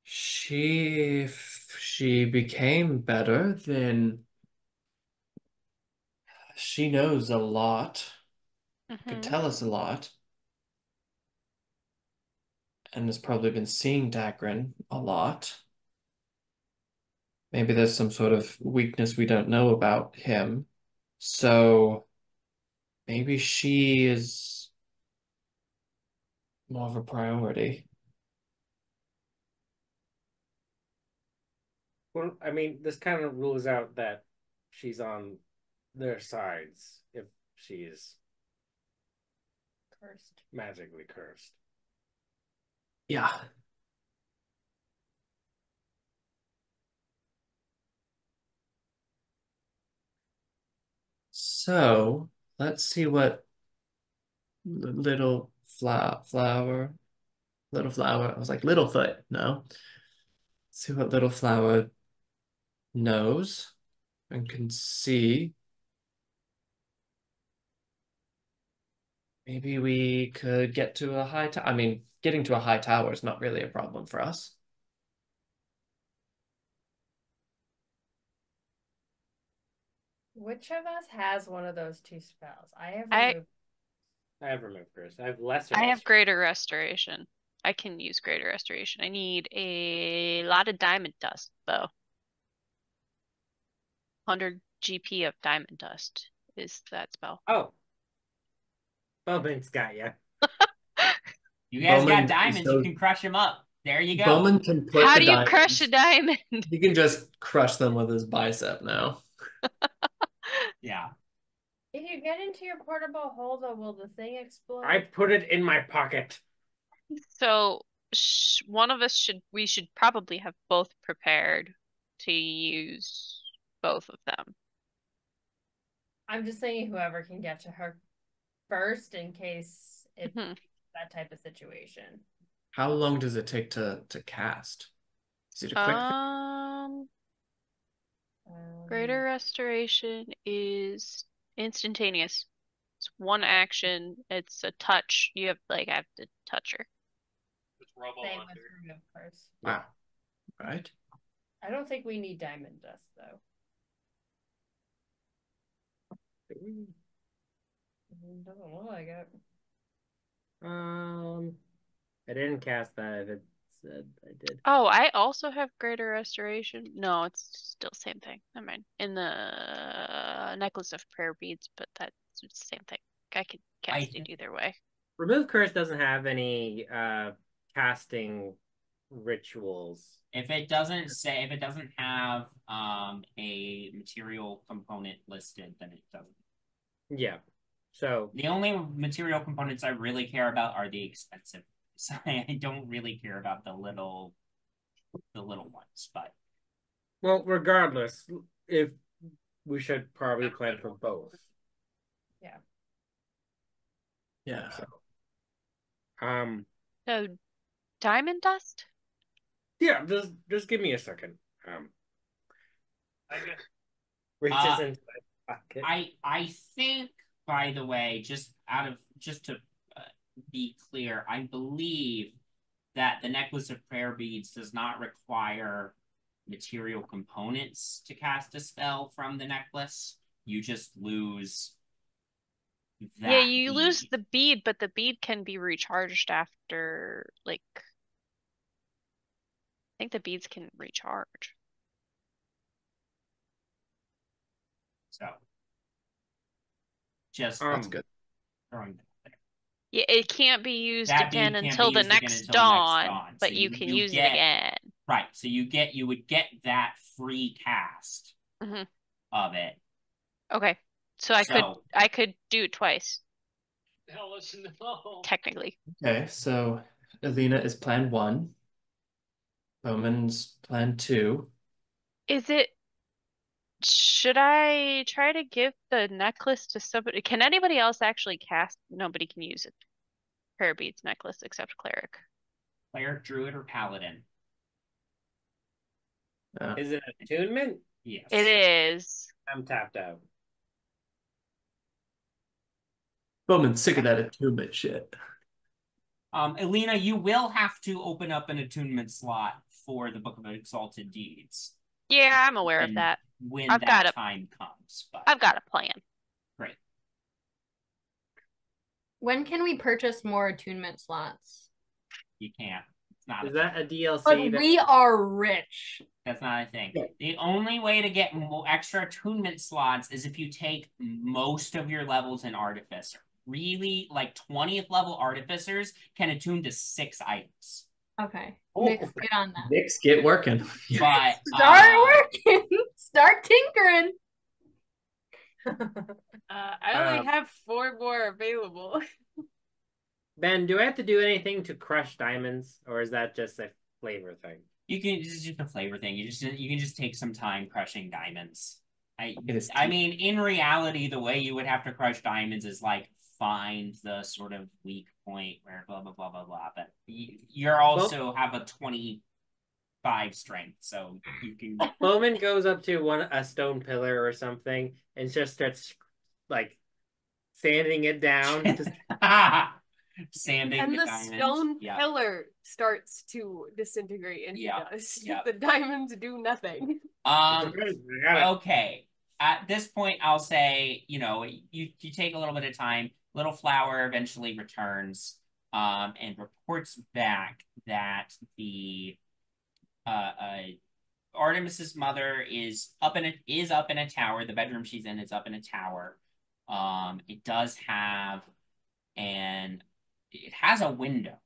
if she became better, then she knows a lot, could tell us a lot, and has probably been seeing Dagrin a lot. Maybe there's some sort of weakness we don't know about him. So maybe she is more of a priority. Well, I mean, this kind of rules out that she's on their sides if she is Cursed. magically cursed. Yeah. So let's see what little flower. I was like Littlefoot. No. See what little flower knows and can see. Maybe we could get to a high tower. I mean, getting to a high tower is not really a problem for us. Which of us has one of those two spells? I have removed curse. I have lesser. I have greater restoration. I can use greater restoration. I need a lot of diamond dust, though. 100 GP of diamond dust is that spell. Oh. Bowmin's got you. You guys Bowmin got diamonds, so... you can crush them up. There you go. Bowmin can put How the do you diamonds... crush a diamond? He can just crush them with his bicep now. Yeah. If you get into your portable holder, will the thing explode? I put it in my pocket. So one of us we should probably have both prepared to use both of them. I'm just saying whoever can get to her first in case it's that type of situation. How long does it take to cast? Is it a quick thing? Greater Restoration is instantaneous. It's one action. It's a touch. You have I have to touch her. Same with remove curse. Wow. Right. I don't think we need diamond dust though. It doesn't look like it. I didn't cast that if it said I did. Oh, I also have Greater Restoration. No, it's still same thing. Never mind. In the Necklace of Prayer Beads, but that's the same thing. I could cast it either way. Remove Curse doesn't have any casting rituals. If it doesn't have a material component listed, then it doesn't. Yeah. So the only material components I really care about are the expensive. So I don't really care about the little ones, but well, regardless, if we should probably plan for both. Yeah. Yeah. So diamond dust? Yeah, just give me a second. I guess. Reaches into my pocket. I think, by the way, just to be clear, I believe that the Necklace of Prayer Beads does not require material components to cast a spell from the necklace. You just lose that. Yeah, you lose the bead, but the bead can be recharged after, I think the beads can recharge. So, just that's good. Throwing that there. Yeah, it can't be used again until the next dawn, but you can use it again. Right. So you would get that free cast of it. Okay. So I could do it twice. Hell, listen, no. Technically. Okay, so Elina is plan 1. Bowman's plan 2. Should I try to give the necklace to somebody? Can anybody else actually cast? Nobody can use it. Prayer Beads necklace except cleric. Cleric, druid, or paladin. Is it attunement? Yes. It is. I'm tapped out. Bowman's sick of that attunement shit. Elina, you will have to open up an attunement slot for the Book of Exalted Deeds. Yeah, I'm aware of that. When that time comes. But... I've got a plan. Great. When can we purchase more attunement slots? You can't. It's not. Is that a DLC? But we are rich. That's not a thing. Yeah. The only way to get more extra attunement slots is if you take most of your levels in Artificer. Really, 20th level Artificers can attune to 6 items. Okay. Nyx, get on that. Nyx, get working. But start working. Start tinkering. I only have 4 more available. Ben, do I have to do anything to crush diamonds, or is that just a flavor thing? It's just a flavor thing. You can just take some time crushing diamonds. I mean, in reality, the way you would have to crush diamonds is find the sort of weak point where blah blah blah blah blah. But you're also have a 25 strength, so you can. Bowmin goes up to a stone pillar or something and just starts sanding it down. Sanding and the diamonds. Stone pillar starts to disintegrate into dust. The diamonds do nothing. Okay. At this point, I'll say, you take a little bit of time. Little Flower eventually returns and reports back that the Artemis's mother is up in a tower. The bedroom she's in is up in a tower. It does have it has a window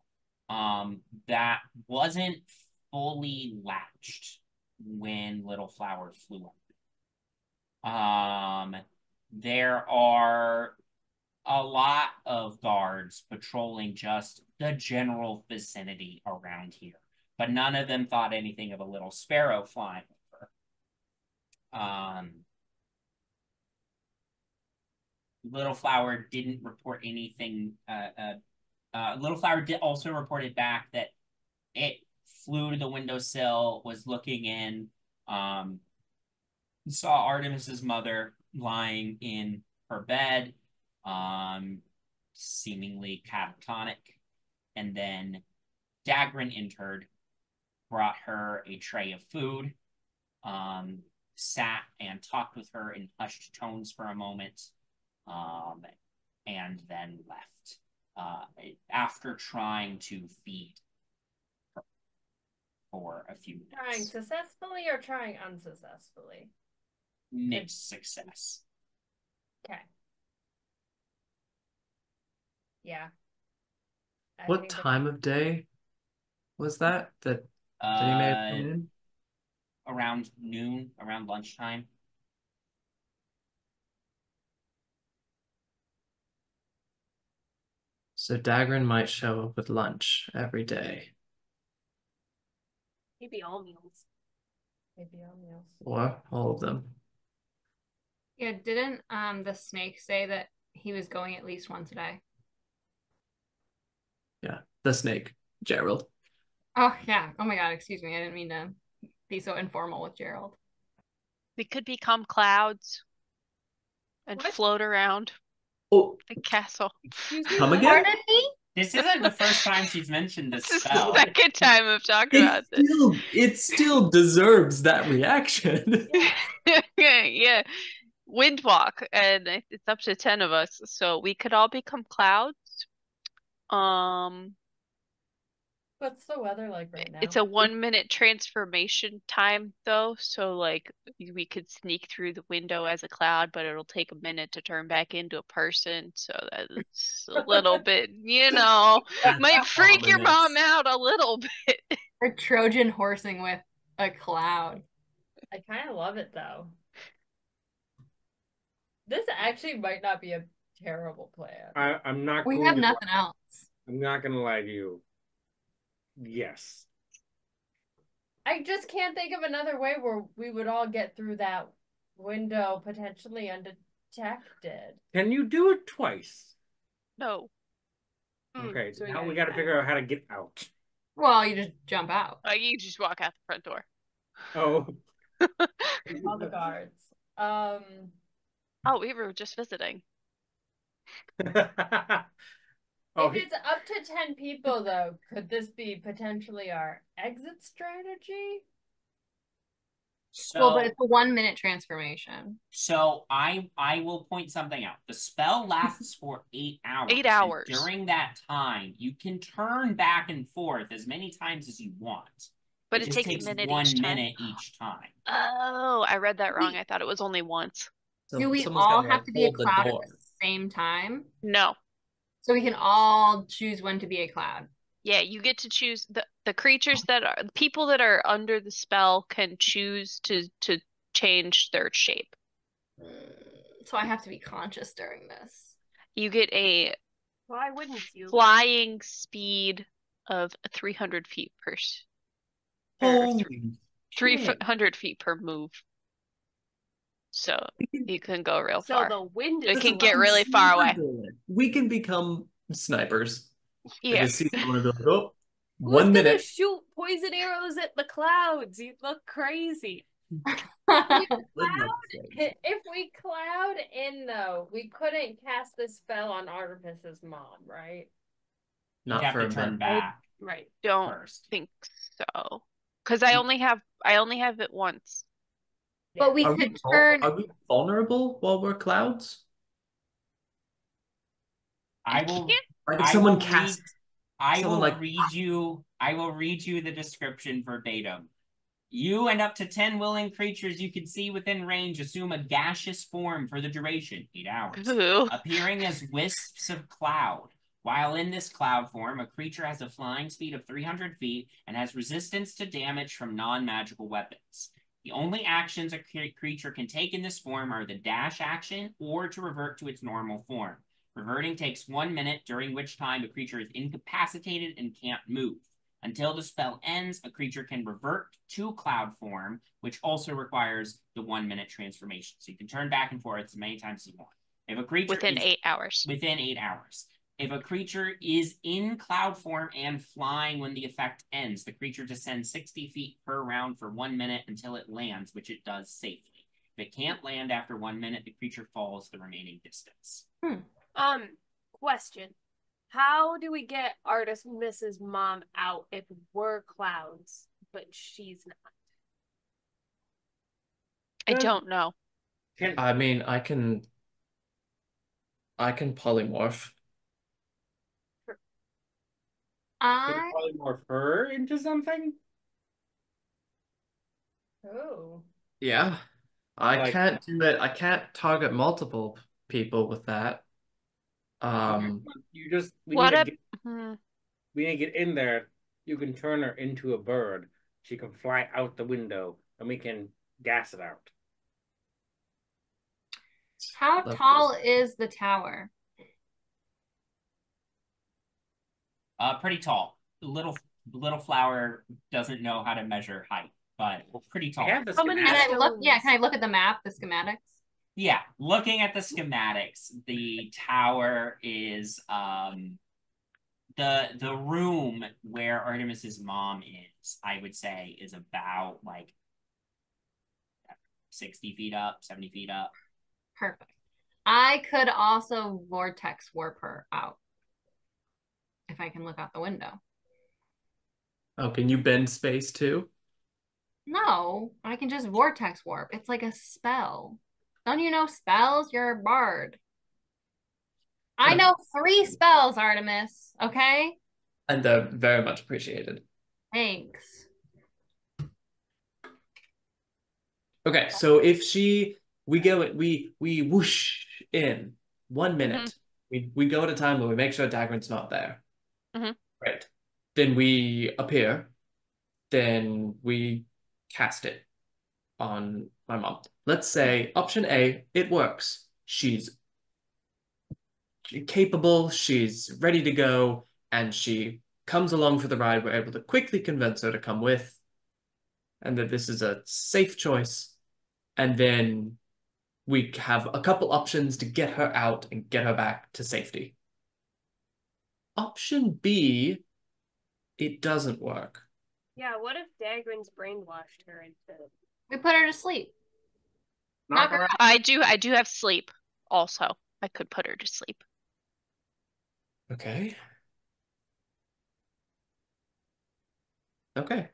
that wasn't fully latched when Little Flower flew up. there are a lot of guards patrolling just the general vicinity around here, but none of them thought anything of a little sparrow flying over. Little Flower didn't report anything. Little Flower did also reported back that it flew to the windowsill, was looking in, saw Artemis's mother lying in her bed, seemingly catatonic, and then Dagrin entered, brought her a tray of food, sat and talked with her in hushed tones for a moment, and then left after trying to feed her for a few minutes. Trying successfully or trying unsuccessfully? Mixed success. Okay. Yeah. What time of day was that he may have come in? Around noon, around lunchtime. So Dagrin might show up with lunch every day. Maybe all meals. Maybe all meals. Or all of them. Yeah, didn't the snake say that he was going at least once a day? Yeah, the snake, Gerald. Oh, yeah. Oh my God, excuse me. I didn't mean to be so informal with Gerald. We could become clouds and float around the castle. Excuse me? Come again? Pardon me? This isn't the first time she's mentioned this This is spell. the second time I've talked about this. It still deserves that reaction. Yeah. Wind walk, and it's up to 10 of us, so we could all become clouds. What's the weather like right now? It's a 1-minute transformation time though, so like we could sneak through the window as a cloud, but it'll take a minute to turn back into a person, so that's a little bit, might freak your mom out a little bit. Or Trojan horsing with a cloud. I kind of love it though. This actually might not be a terrible plan. I'm not. We have nothing else. I'm not gonna lie to you. Yes. I just can't think of another way where we would all get through that window potentially undetected. Can you do it twice? No. Okay, So now yeah, we got to figure out how to get out. Well, you just jump out. You just walk out the front door. Oh. All the guards. Oh, we were just visiting. Oh, If it's up to 10 people, though, could this be potentially our exit strategy? Well, but it's a 1-minute transformation. So I will point something out. The spell lasts for 8 hours. 8 hours. During that time, you can turn back and forth as many times as you want. But it just takes a minute one each time. minute each time. Oh, I read that wrong. I thought it was only once. So do we someone's all gotta, have to be a hold the cloud at door. the same time? No. So we can all choose when to be a cloud. Yeah, you get to choose the creatures people that are under the spell can choose to change their shape. So I have to be conscious during this. You get a Why wouldn't you? flying speed of 300 feet per 300 feet per move. So you can go real far. So the wind It is can get really far away. We can become snipers. Yeah. I can see someone and be like, oh, Who's 1 minute. gonna shoot poison arrows at the clouds? You look crazy. If we cloud in, though, we couldn't cast the spell on Artemis's mom, right? Not you have for to a turn minute. back. Right. Don't first. think so. Because I only have it once. But we could turn. Are we vulnerable while we're clouds? I will. Like if someone I will read you the description verbatim. You and up to 10 willing creatures you can see within range assume a gaseous form for the duration, 8 hours, appearing as wisps of cloud. While in this cloud form, a creature has a flying speed of 300 feet and has resistance to damage from non-magical weapons. The only actions a creature can take in this form are the dash action or to revert to its normal form. Reverting takes 1 minute, during which time a creature is incapacitated and can't move. Until the spell ends, a creature can revert to cloud form, which also requires the 1 minute transformation. So you can turn back and forth as many times as you want. If a creature within 8 hours. Within 8 hours. If a creature is in cloud form and flying when the effect ends, the creature descends 60 feet per round for 1 minute until it lands, which it does safely. If it can't land after 1 minute, the creature falls the remaining distance. Question. How do we get Artemis's mom out if we're clouds, but she's not? I don't know. I mean, I can polymorph. Can you polymorph her into something? Oh. Yeah. I Like- can't do it. I can't target multiple people with that. You just we What need a to get in there. You can turn her into a bird. She can fly out the window, and we can gas it out. How tall is the tower? Pretty tall. Little flower doesn't know how to measure height, but pretty tall. How many Can I look? stones? Yeah, can I look at the map, the schematics? Yeah, looking at the schematics, the tower is the room where Artemis's mom is, I would say, is about like 60 feet up, 70 feet up. Perfect. I could also vortex warp her out if I can look out the window. Oh, can you bend space too? No, I can just vortex warp. It's like a spell. Don't you know spells? You're a bard. I know 3 spells, Artemis. Okay? And they're very much appreciated. Thanks. Okay, so if we whoosh in 1 minute. We go at a time where we make sure Dagran's not there. Right. Then we appear. Then we cast it on my mom. Let's say option A, it works. She's capable, she's ready to go, and she comes along for the ride. We're able to quickly convince her to come with, and that this is a safe choice. And then we have a couple options to get her out and get her back to safety. Option B, it doesn't work. Yeah, what if Dagran's brainwashed her into... We put her to sleep. Knock her her out. I do have sleep also. I could put her to sleep. Okay. Okay.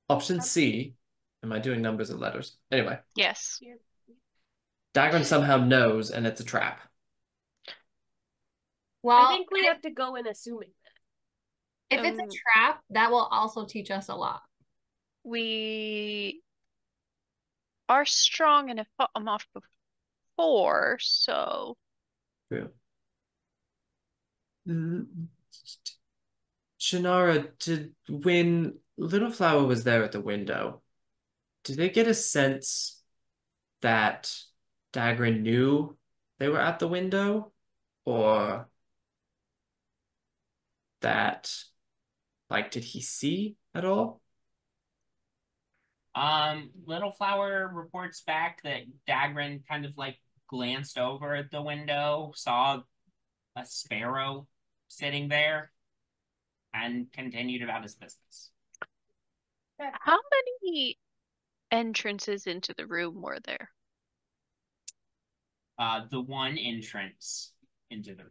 Option C, am I doing numbers and letters? Anyway, Yes. Dagran somehow knows and it's a trap. Well, I think we have to go in assuming that. if it's a trap, that will also teach us a lot. We are strong and have fought them off before, so True. Jinarra, when Little Flower was there at the window, did they get a sense that Dagran knew they were at the window? Or that, like, did he see at all? Little Flower reports back that Dagran kind of like glanced over at the window, saw a sparrow sitting there, and continued about his business. how many entrances into the room were there? The one entrance into the...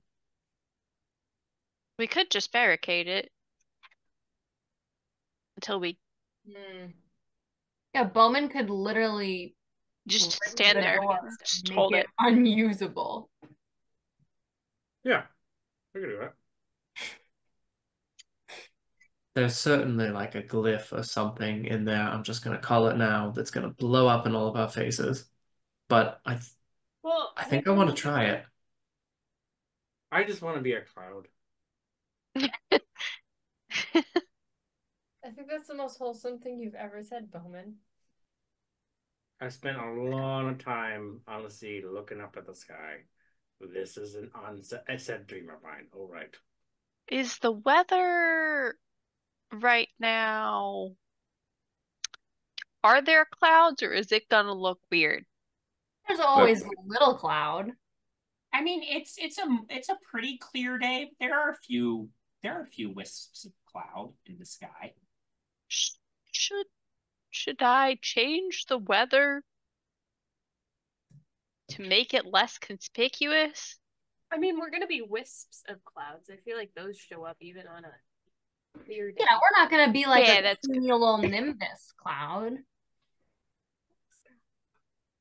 We could just barricade it until we Yeah, Bowmin could literally just rip stand the there, door, just make hold it it. unusable. Yeah, we can do that. There's certainly like a glyph or something in there. I'm just gonna call it now. That's gonna blow up in all of our faces. But I think I want to try it. I just want to be a cloud. I think that's the most wholesome thing you've ever said, Bowmin. I spent a long time on the sea looking up at the sky. This is an unsaid dream of mine. All right. Is the weather right now? Are there clouds or is it gonna look weird? There's always a little cloud. I mean, it's a pretty clear day. There are a few wisps of cloud in the sky. Should I change the weather to make it less conspicuous? I mean, we're gonna be wisps of clouds. I feel like those show up even on a clear day. Yeah, we're not gonna be like Yeah, a that's good. teeny little nimbus cloud.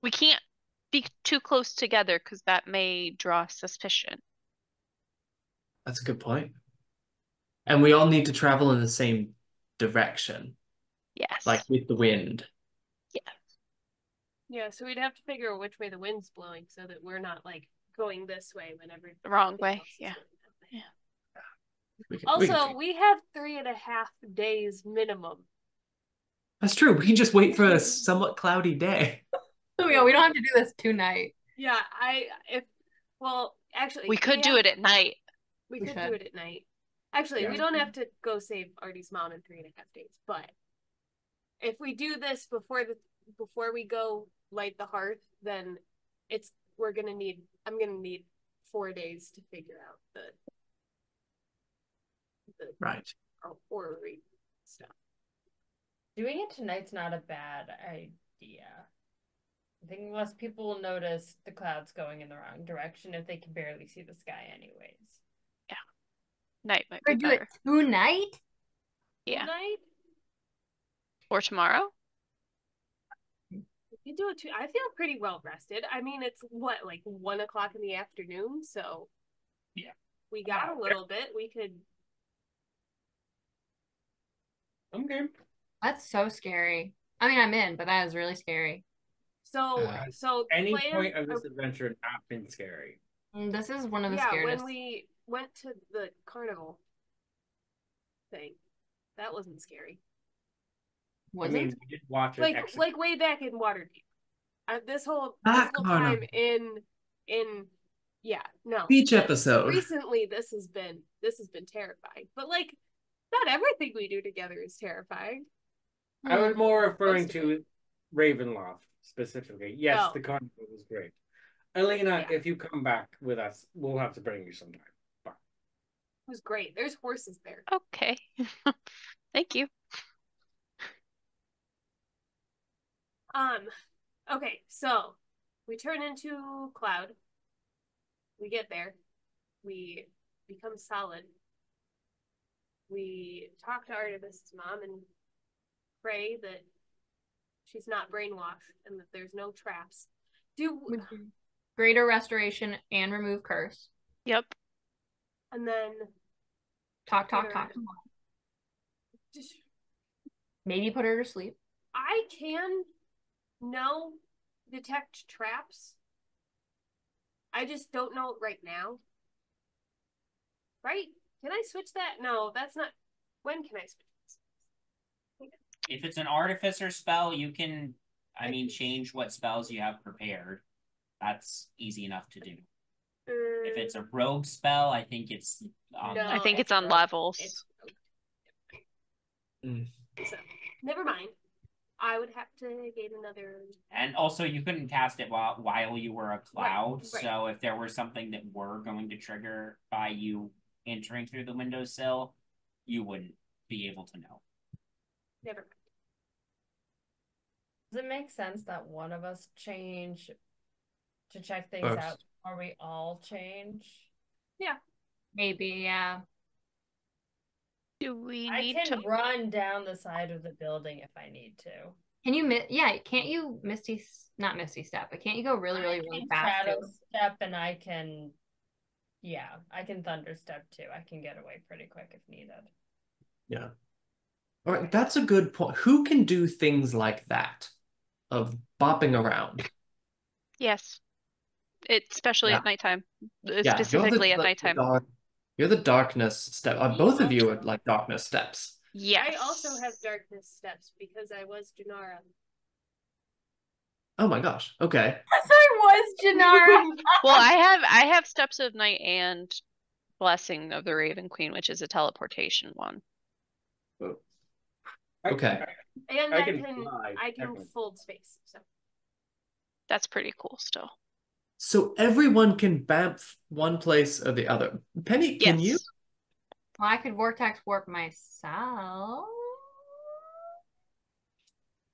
We can't be too close together because that may draw suspicion. That's a good point. And we all need to travel in the same direction, Yes. like with the wind. Yeah, so we'd have to figure out which way the wind's blowing so that we're not like going this way whenever The wrong everything way. else is Yeah. going that way. We can Also, figure- we have 3.5 days minimum. That's true. We can just wait for a somewhat cloudy day. So yeah, we don't have to do this tonight. Yeah, actually, We could do it at night. We We could should. do it at night. Actually, Yeah. we don't have to go save Artie's mom in 3.5 days, but if we do this before we go light the hearth, then I'm gonna need 4 days to figure out the Right. orrery stuff. Doing it tonight's not a bad idea. I think less people will notice the clouds going in the wrong direction if they can barely see the sky anyways. Night might be Or do better. it tonight? Yeah. Tonight, Or tomorrow? if you do it too, I feel pretty well rested. I mean, it's what, like 1 o'clock in the afternoon, so Yeah. we got a little bit. We could. I'm game. That's so scary. I mean, I'm in, but that is really scary. So, Any plan- point of this adventure not been scary. This is one of the yeah, scariest. when we went to the carnival thing, that wasn't scary. Was I mean, it? we did watch it. Like way back in Waterdeep. This whole That time carnival. Beach episode. Recently, this has been terrifying. But like, not everything we do together is terrifying. I was more referring Most of to Ravenloft specifically. Yes, Oh. the carnival was great. Elina, Yeah. if you come back with us, we'll have to bring you sometime. Bye. It was great. There's horses there. Okay. Thank you. Okay, so we turn into Cloud. We get there. We become solid. We talk to Artemis' mom and pray that she's not brainwashed and that there's no traps. Greater restoration and remove curse. Yep. And then Talk. just, Maybe put her to sleep. I can detect traps. I just don't know it right now. Right? Can I switch that? No, that's not. When can I switch this? If it's an artificer spell, you can, change what spells you have prepared. That's easy enough to do. If it's a rogue spell, I think it's on. I think it's on rogue. levels. It's rogue. So, never mind. I would have to get another. And also, you couldn't cast it while you were a cloud. Right. So if there were something that were going to trigger by you entering through the windowsill, you wouldn't be able to know. Never mind. Does it make sense that one of us change to check things First. out before we all change? Yeah. Maybe, yeah. Do we I need can to? run down the side of the building if I need to. Can you can't you not Misty Step, but can't you go really fast? Shadow too? step, and I can thunder step too. I can get away pretty quick if needed. Yeah. All right, that's a good point. Who can do things like that of bopping around? Yes. Especially Yeah. at nighttime. Yeah, Specifically at nighttime. You're the darkness step. Both of you are like darkness steps. Yes. I also have darkness steps because I was Jinarra. Oh my gosh. Okay. I was Jinarra. Well, I have Steps of Night and Blessing of the Raven Queen, which is a teleportation one. Okay. And I I can can fly, I can definitely. fold space. So That's pretty cool still. So everyone can bamf one place or the other. Penny, can you? Yes. Well, I could vortex warp myself.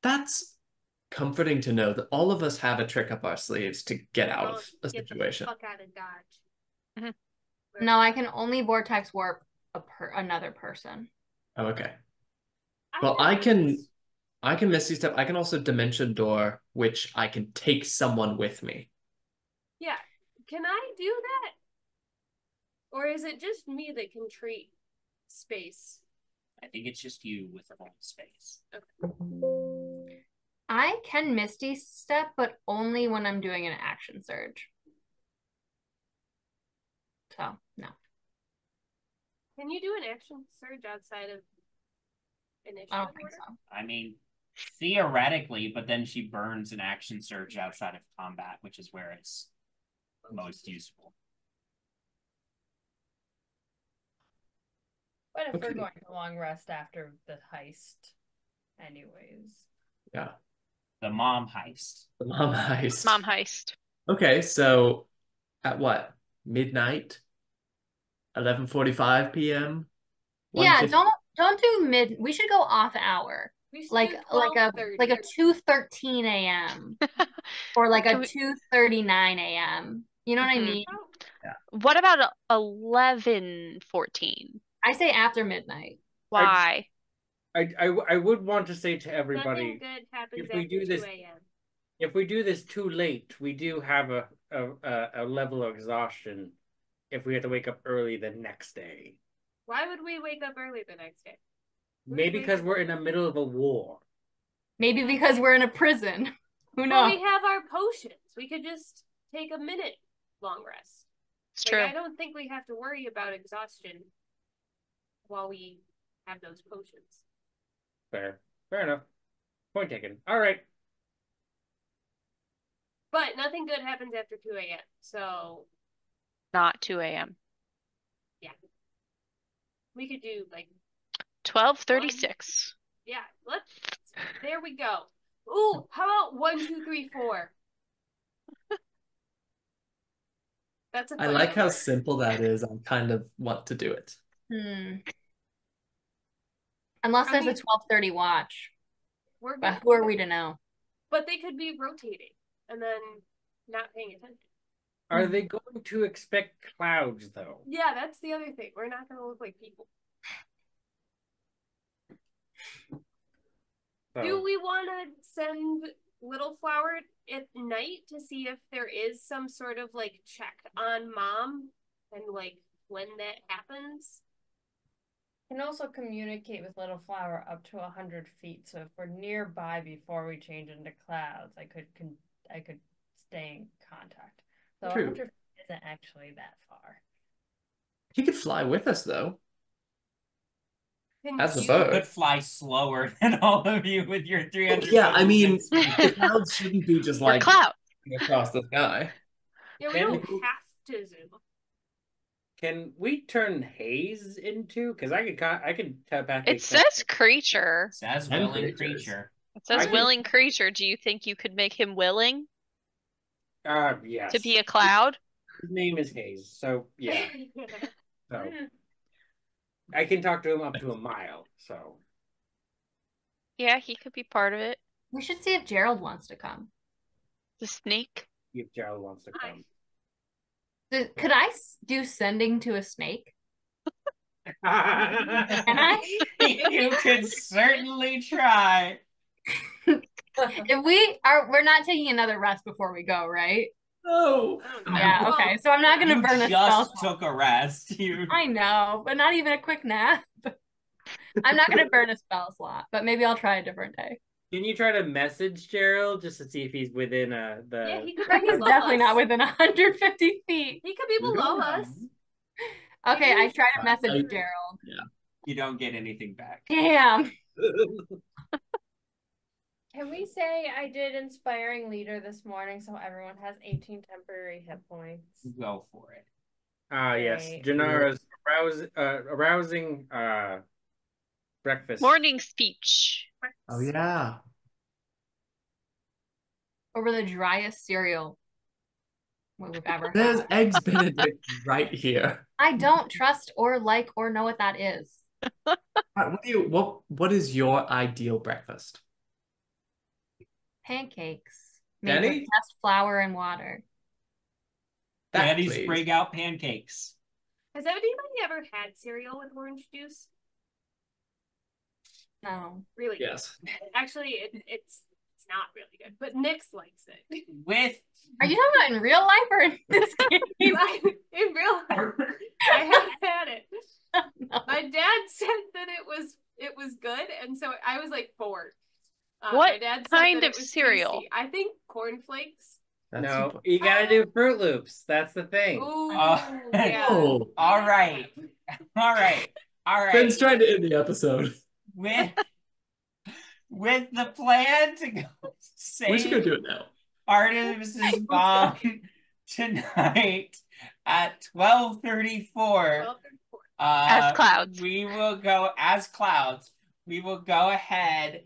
That's comforting to know that all of us have a trick up our sleeves to get out of a get situation. the fuck out of Dodge. Mhm. No, I can only vortex warp another person. Oh, okay. Well, I can Misty Step. I can also Dimension Door, which I can take someone with me. Yeah. Can I do that? Or is it just me that can treat space? I think it's just you with the whole space. Okay. I can Misty Step, but only when I'm doing an action surge. So, no. Can you do an action surge outside of initiative I don't think order? so. I mean, theoretically, but then she burns an action surge outside of combat, which is where it's most useful. But if we're Okay. going to long rest after the heist, anyways. Yeah. The mom heist. The mom heist. Mom heist. Okay, so at what? Midnight? 11:45 p.m. Yeah, 1:50? don't do mid. We should go off hour. We should Like do a 12:30. 2:13 a.m. or like a 2:39 a.m. You know what I Mhm. mean? What about 11:14? I say after midnight. Why? I would want to say to Nothing everybody, good happens if we after do this- 2 a.m. if we do this too late, we do have a level of exhaustion if we have to wake up early the next day. Why would we wake up early the next day? Maybe because we're in the middle of a war. Maybe because we're in a prison. Who Well, knows? we have our potions. We could just take a minute long rest. It's Like, true. I don't think we have to worry about exhaustion while we have those potions. Fair enough. Point taken. All right. But nothing good happens after 2 a.m. So Not 2 a.m. we could do like 12:36. yeah. There we go. Ooh, how about 1, 2, 3, 4? That's a I fun like how number. simple that is. I kind of want to do it. Unless I there's mean- a 12:30 watch. We're But good. who are we to know? But they could be rotating and then not paying attention. Are they going to expect clouds though? Yeah, that's the other thing. We're not going to look like people. Do So, we want to send Little Flower at night to see if there is some sort of like check on Mom and like when that happens? Can also communicate with Little Flower up to 100 feet. So if we're nearby before we change into clouds, I could stay in contact. So True. 100 feet isn't actually that far. He could fly with us though. Can As a you- bird. Could fly slower than all of you with your 300. Yeah, I mean, speed. the clouds shouldn't be just We're like clout. across the sky. Yeah, we Can don't we- have to zoom. can we turn haze into? Because I could telepathically. It says creature. It says And willing creatures. creature. It says I can- willing creature. Do you think you could make him willing Yes. to be a cloud? His name is Hayes, so yeah. So I can talk to him up to a mile. So Yeah, he could be part of it. We should see if Gerald wants to come. The snake. if Gerald wants to come. Could I do sending to a snake? Can I? You could certainly try. If we're not taking another rest before we go, right? No. Yeah, okay. So I'm not gonna You burn a spell just slot. took a rest. You I know, but not even a quick nap. I'm not gonna burn a spell slot, but maybe I'll try a different day. Can you try to message Gerald just to see if he's within Yeah, the? he could But be he's below definitely us. not within 150 feet. He could be below us. Okay, I try to Fine. message I- Gerald. You don't get anything back. Damn. Can we say I did inspiring leader this morning so everyone has 18 temporary hit points? Go for it. Yes. Great. Jinarra's arousing breakfast. Morning speech. Oh yeah. Over the driest cereal we've ever There's had. eggs Benedict right here. I don't trust or like or know what that is. What is your ideal breakfast? Pancakes made Danny? with just flour and water. Daddy please. sprig out pancakes. Has anybody ever had cereal with orange juice? No. Really? Yes. Good. Actually, it's not really good, but Nyx likes it. With Are you talking about in real life or in this game? In real life, I have had it. No. My dad said that it was good, and so I was like 4. What my dad kind said that of it was cereal? tasty. I think cornflakes. No, you gotta do Fruit Loops. That's the thing. Ooh, yeah. Oh. All right. Ben's trying to end the episode. With the plan to go We should go save do it now. Artemis's mom tonight at 12:34. As clouds. We will go as clouds. We will go ahead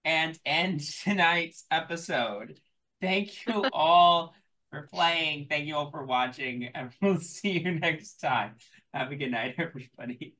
and end tonight's episode. Thank you all for playing. Thank you all for watching, and we'll see you next time. Have a good night, everybody.